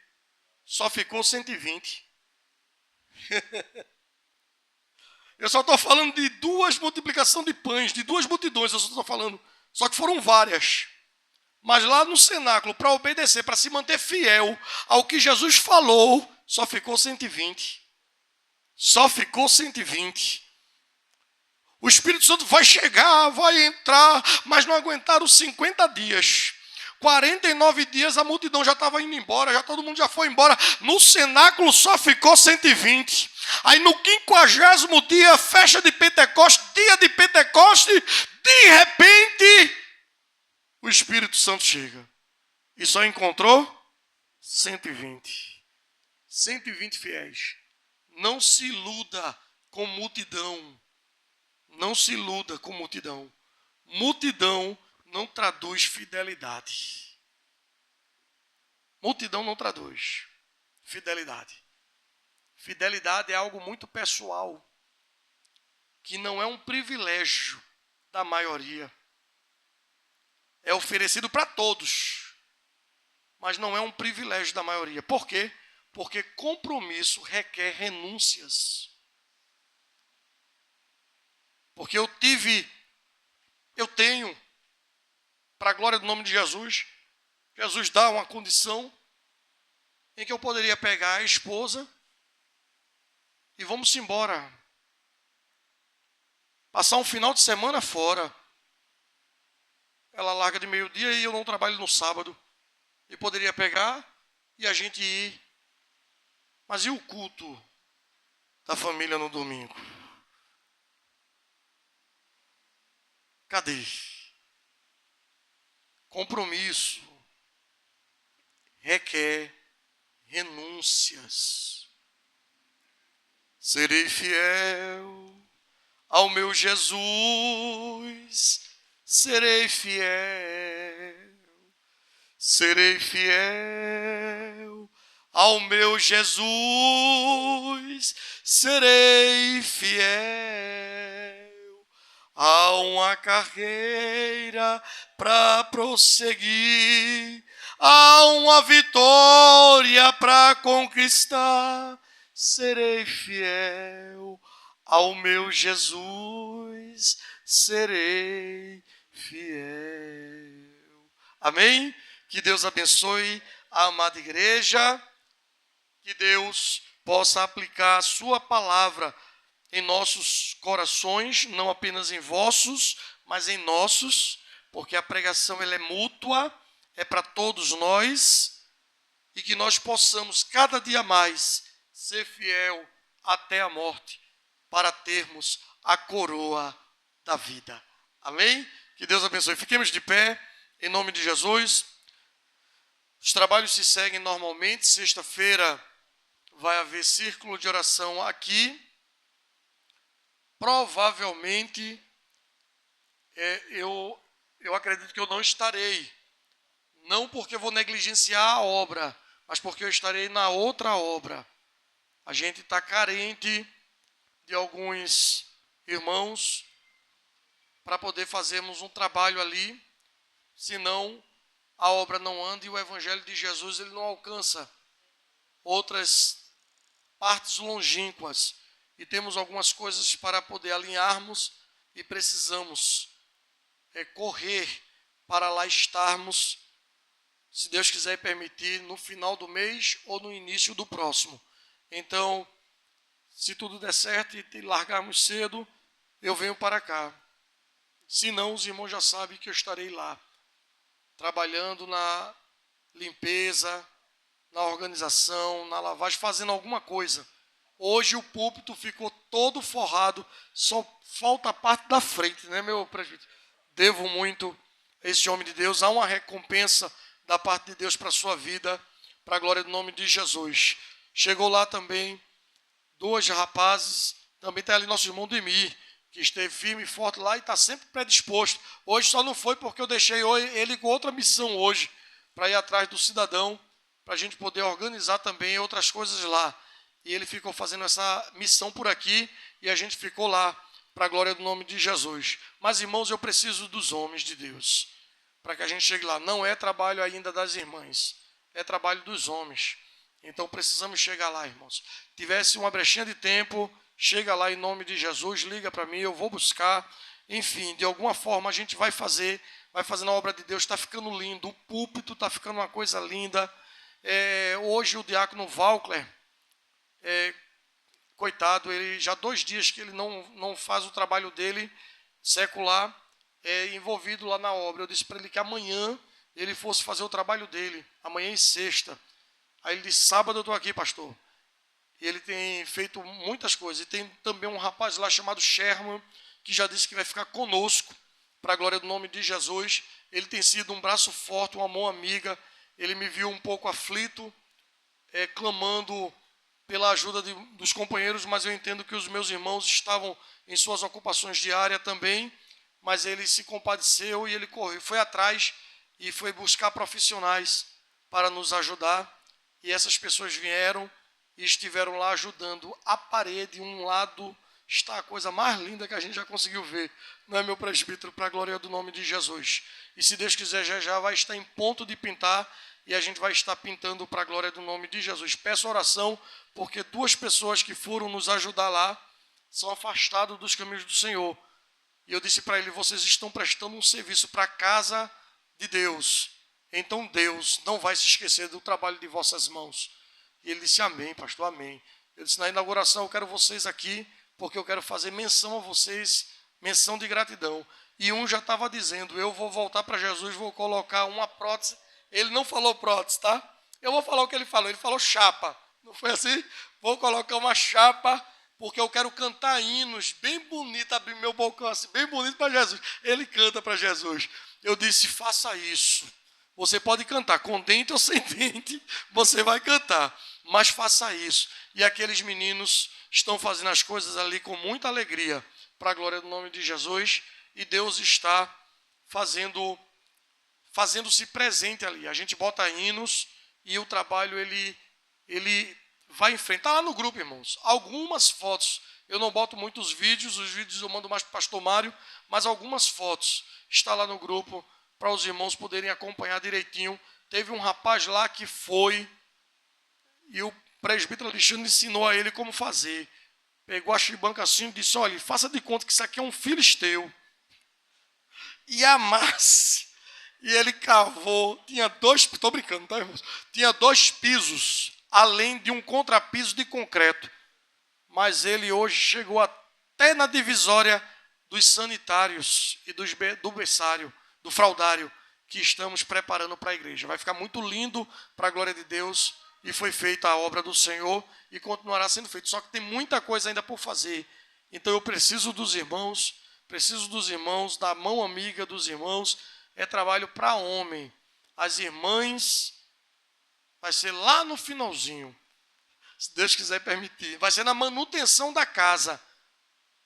só ficou 120. Eu só estou falando de 2 multiplicações de pães, de 2 multidões, eu só estou falando. Só que foram várias. Mas lá no cenáculo, para obedecer, para se manter fiel ao que Jesus falou, só ficou 120. Só ficou 120. O Espírito Santo vai chegar, vai entrar, mas não aguentaram 50 dias. 49 dias a multidão já estava indo embora, já todo mundo já foi embora. No cenáculo só ficou 120. Aí no 50º dia, festa de Pentecoste, dia de Pentecoste, de repente, o Espírito Santo chega. E só encontrou 120. 120 fiéis. Não se iluda com multidão. Não se iluda com multidão. Multidão não traduz fidelidade. Multidão não traduz fidelidade. Fidelidade é algo muito pessoal, que não é um privilégio da maioria. É oferecido para todos, mas não é um privilégio da maioria. Por quê? Porque compromisso requer renúncias. Porque eu tenho, para a glória do nome de Jesus, Jesus dá uma condição em que eu poderia pegar a esposa e vamos embora. Passar um final de semana fora. Ela larga de meio-dia e eu não trabalho no sábado. E poderia pegar e a gente ir. Mas e o culto da família no domingo? Cadê? Compromisso requer renúncias. Serei fiel ao meu Jesus, serei fiel, serei fiel ao meu Jesus, serei fiel. Há uma carreira para prosseguir, há uma vitória para conquistar. Serei fiel ao meu Jesus, serei fiel. Amém? Que Deus abençoe a amada igreja, que Deus possa aplicar a sua palavra em nossos corações, não apenas em vossos, mas em nossos, porque a pregação ela é mútua, é para todos nós, e que nós possamos cada dia mais ser fiel até a morte, para termos a coroa da vida. Amém? Que Deus abençoe. Fiquemos de pé, em nome de Jesus. Os trabalhos se seguem normalmente. Sexta-feira vai haver círculo de oração aqui. Provavelmente, eu acredito que eu não estarei. Não porque vou negligenciar a obra, mas porque eu estarei na outra obra. A gente está carente de alguns irmãos para poder fazermos um trabalho ali, senão a obra não anda e o evangelho de Jesus ele não alcança outras partes longínquas. E temos algumas coisas para poder alinharmos e precisamos correr para lá estarmos, se Deus quiser permitir, no final do mês ou no início do próximo. Então, se tudo der certo e largarmos cedo, eu venho para cá. Se não, os irmãos já sabem que eu estarei lá, trabalhando na limpeza, na organização, na lavagem, fazendo alguma coisa. Hoje o púlpito ficou todo forrado, só falta a parte da frente, né, meu presbítero? Devo muito a esse homem de Deus. Há uma recompensa da parte de Deus para a sua vida, para a glória do nome de Jesus. Chegou lá também 2 rapazes, também está ali nosso irmão Demir, que esteve firme e forte lá e está sempre predisposto. Hoje só não foi porque eu deixei ele com outra missão hoje, para ir atrás do cidadão, para a gente poder organizar também outras coisas lá. E ele ficou fazendo essa missão por aqui e a gente ficou lá, para a glória do nome de Jesus. Mas, irmãos, eu preciso dos homens de Deus, para que a gente chegue lá. Não é trabalho ainda das irmãs, é trabalho dos homens. Então, precisamos chegar lá, irmãos. Tivesse uma brechinha de tempo, chega lá em nome de Jesus, liga para mim, eu vou buscar. Enfim, de alguma forma a gente vai fazendo a obra de Deus. Está ficando lindo, o púlpito está ficando uma coisa linda. Hoje o diácono Valcler, coitado, ele já 2 dias que ele não faz o trabalho dele secular, envolvido lá na obra. Eu disse para ele que amanhã ele fosse fazer o trabalho dele, amanhã e sexta. Aí ele disse, sábado eu estou aqui, pastor. E ele tem feito muitas coisas. E tem também um rapaz lá chamado Sherman, que já disse que vai ficar conosco, para a glória do nome de Jesus. Ele tem sido um braço forte, uma mão amiga. Ele me viu um pouco aflito, clamando pela ajuda dos companheiros, mas eu entendo que os meus irmãos estavam em suas ocupações diárias também, mas ele se compadeceu e ele foi atrás e foi buscar profissionais para nos ajudar. E essas pessoas vieram e estiveram lá ajudando. A parede, um lado, está a coisa mais linda que a gente já conseguiu ver. Não é, meu presbítero? Para a glória do nome de Jesus. E se Deus quiser, já vai estar em ponto de pintar e a gente vai estar pintando para a glória do nome de Jesus. Peço oração, porque 2 pessoas que foram nos ajudar lá são afastados dos caminhos do Senhor. E eu disse para ele, vocês estão prestando um serviço para a casa de Deus. Então Deus não vai se esquecer do trabalho de vossas mãos. E ele disse, amém, pastor, amém. Eu disse, na inauguração eu quero vocês aqui, porque eu quero fazer menção a vocês, menção de gratidão. E um já estava dizendo, eu vou voltar para Jesus, vou colocar uma prótese. Ele não falou prótese, tá? Eu vou falar o que ele falou chapa. Não foi assim? Vou colocar uma chapa, porque eu quero cantar hinos bem bonitos, abrir meu balcão assim, bem bonito para Jesus. Ele canta para Jesus. Eu disse, faça isso. Você pode cantar com dente ou sem dente, você vai cantar, mas faça isso. E aqueles meninos estão fazendo as coisas ali com muita alegria, para a glória do nome de Jesus, e Deus está fazendo-se presente ali. A gente bota hinos e o trabalho ele vai em frente. Está lá no grupo, irmãos. Algumas fotos, eu não boto muitos vídeos, os vídeos eu mando mais para o pastor Mário, mas algumas fotos está lá no grupo, para os irmãos poderem acompanhar direitinho. Teve um rapaz lá que foi, e o presbítero Alexandre ensinou a ele como fazer. Pegou a chibanca assim e disse, olha, faça de conta que isso aqui é um filisteu. E amasse. E ele cavou, tinha 2, estou brincando, tá, irmãos? Tinha 2 pisos, além de um contrapiso de concreto. Mas ele hoje chegou até na divisória dos sanitários e do berçário, do fraldário, que estamos preparando para a igreja. Vai ficar muito lindo para a glória de Deus, e foi feita a obra do Senhor e continuará sendo feita. Só que tem muita coisa ainda por fazer. Então eu preciso dos irmãos, da mão amiga dos irmãos. É trabalho para homem. As irmãs vai ser lá no finalzinho, se Deus quiser permitir. Vai ser na manutenção da casa.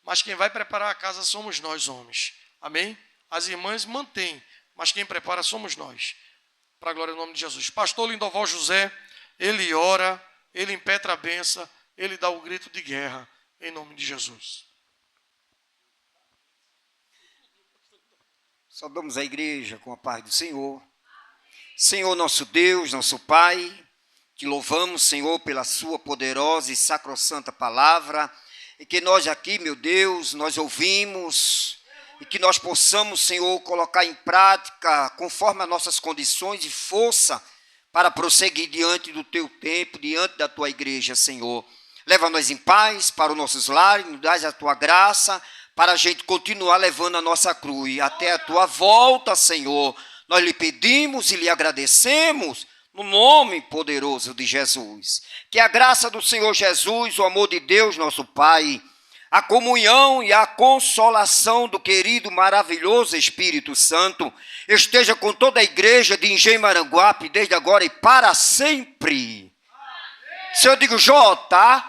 Mas quem vai preparar a casa somos nós, homens. Amém? As irmãs mantêm, mas quem prepara somos nós. Para a glória do nome de Jesus. Pastor Lindoval José, ele ora, ele impetra a benção, ele dá o grito de guerra, em nome de Jesus. Saudamos a igreja com a paz do Senhor. Senhor nosso Deus, nosso Pai, te louvamos, Senhor, pela sua poderosa e sacrossanta palavra, e que nós aqui, meu Deus, nós ouvimos, e que nós possamos, Senhor, colocar em prática, conforme as nossas condições e força, para prosseguir diante do teu tempo, diante da tua igreja, Senhor. Leva-nos em paz para os nossos lares, nos dás a tua graça, para a gente continuar levando a nossa cruz até a tua volta, Senhor. Nós lhe pedimos e lhe agradecemos, no nome poderoso de Jesus. Que a graça do Senhor Jesus, o amor de Deus, nosso Pai, a comunhão e a consolação do querido, maravilhoso Espírito Santo esteja com toda a igreja de Engenho Maranguape, desde agora e para sempre. Se eu digo J,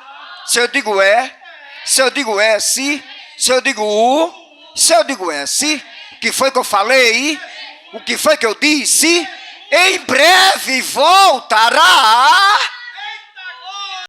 se eu digo E, se eu digo S, se eu digo U, se eu digo S, o que foi que eu falei? O que foi que eu disse? Em breve voltará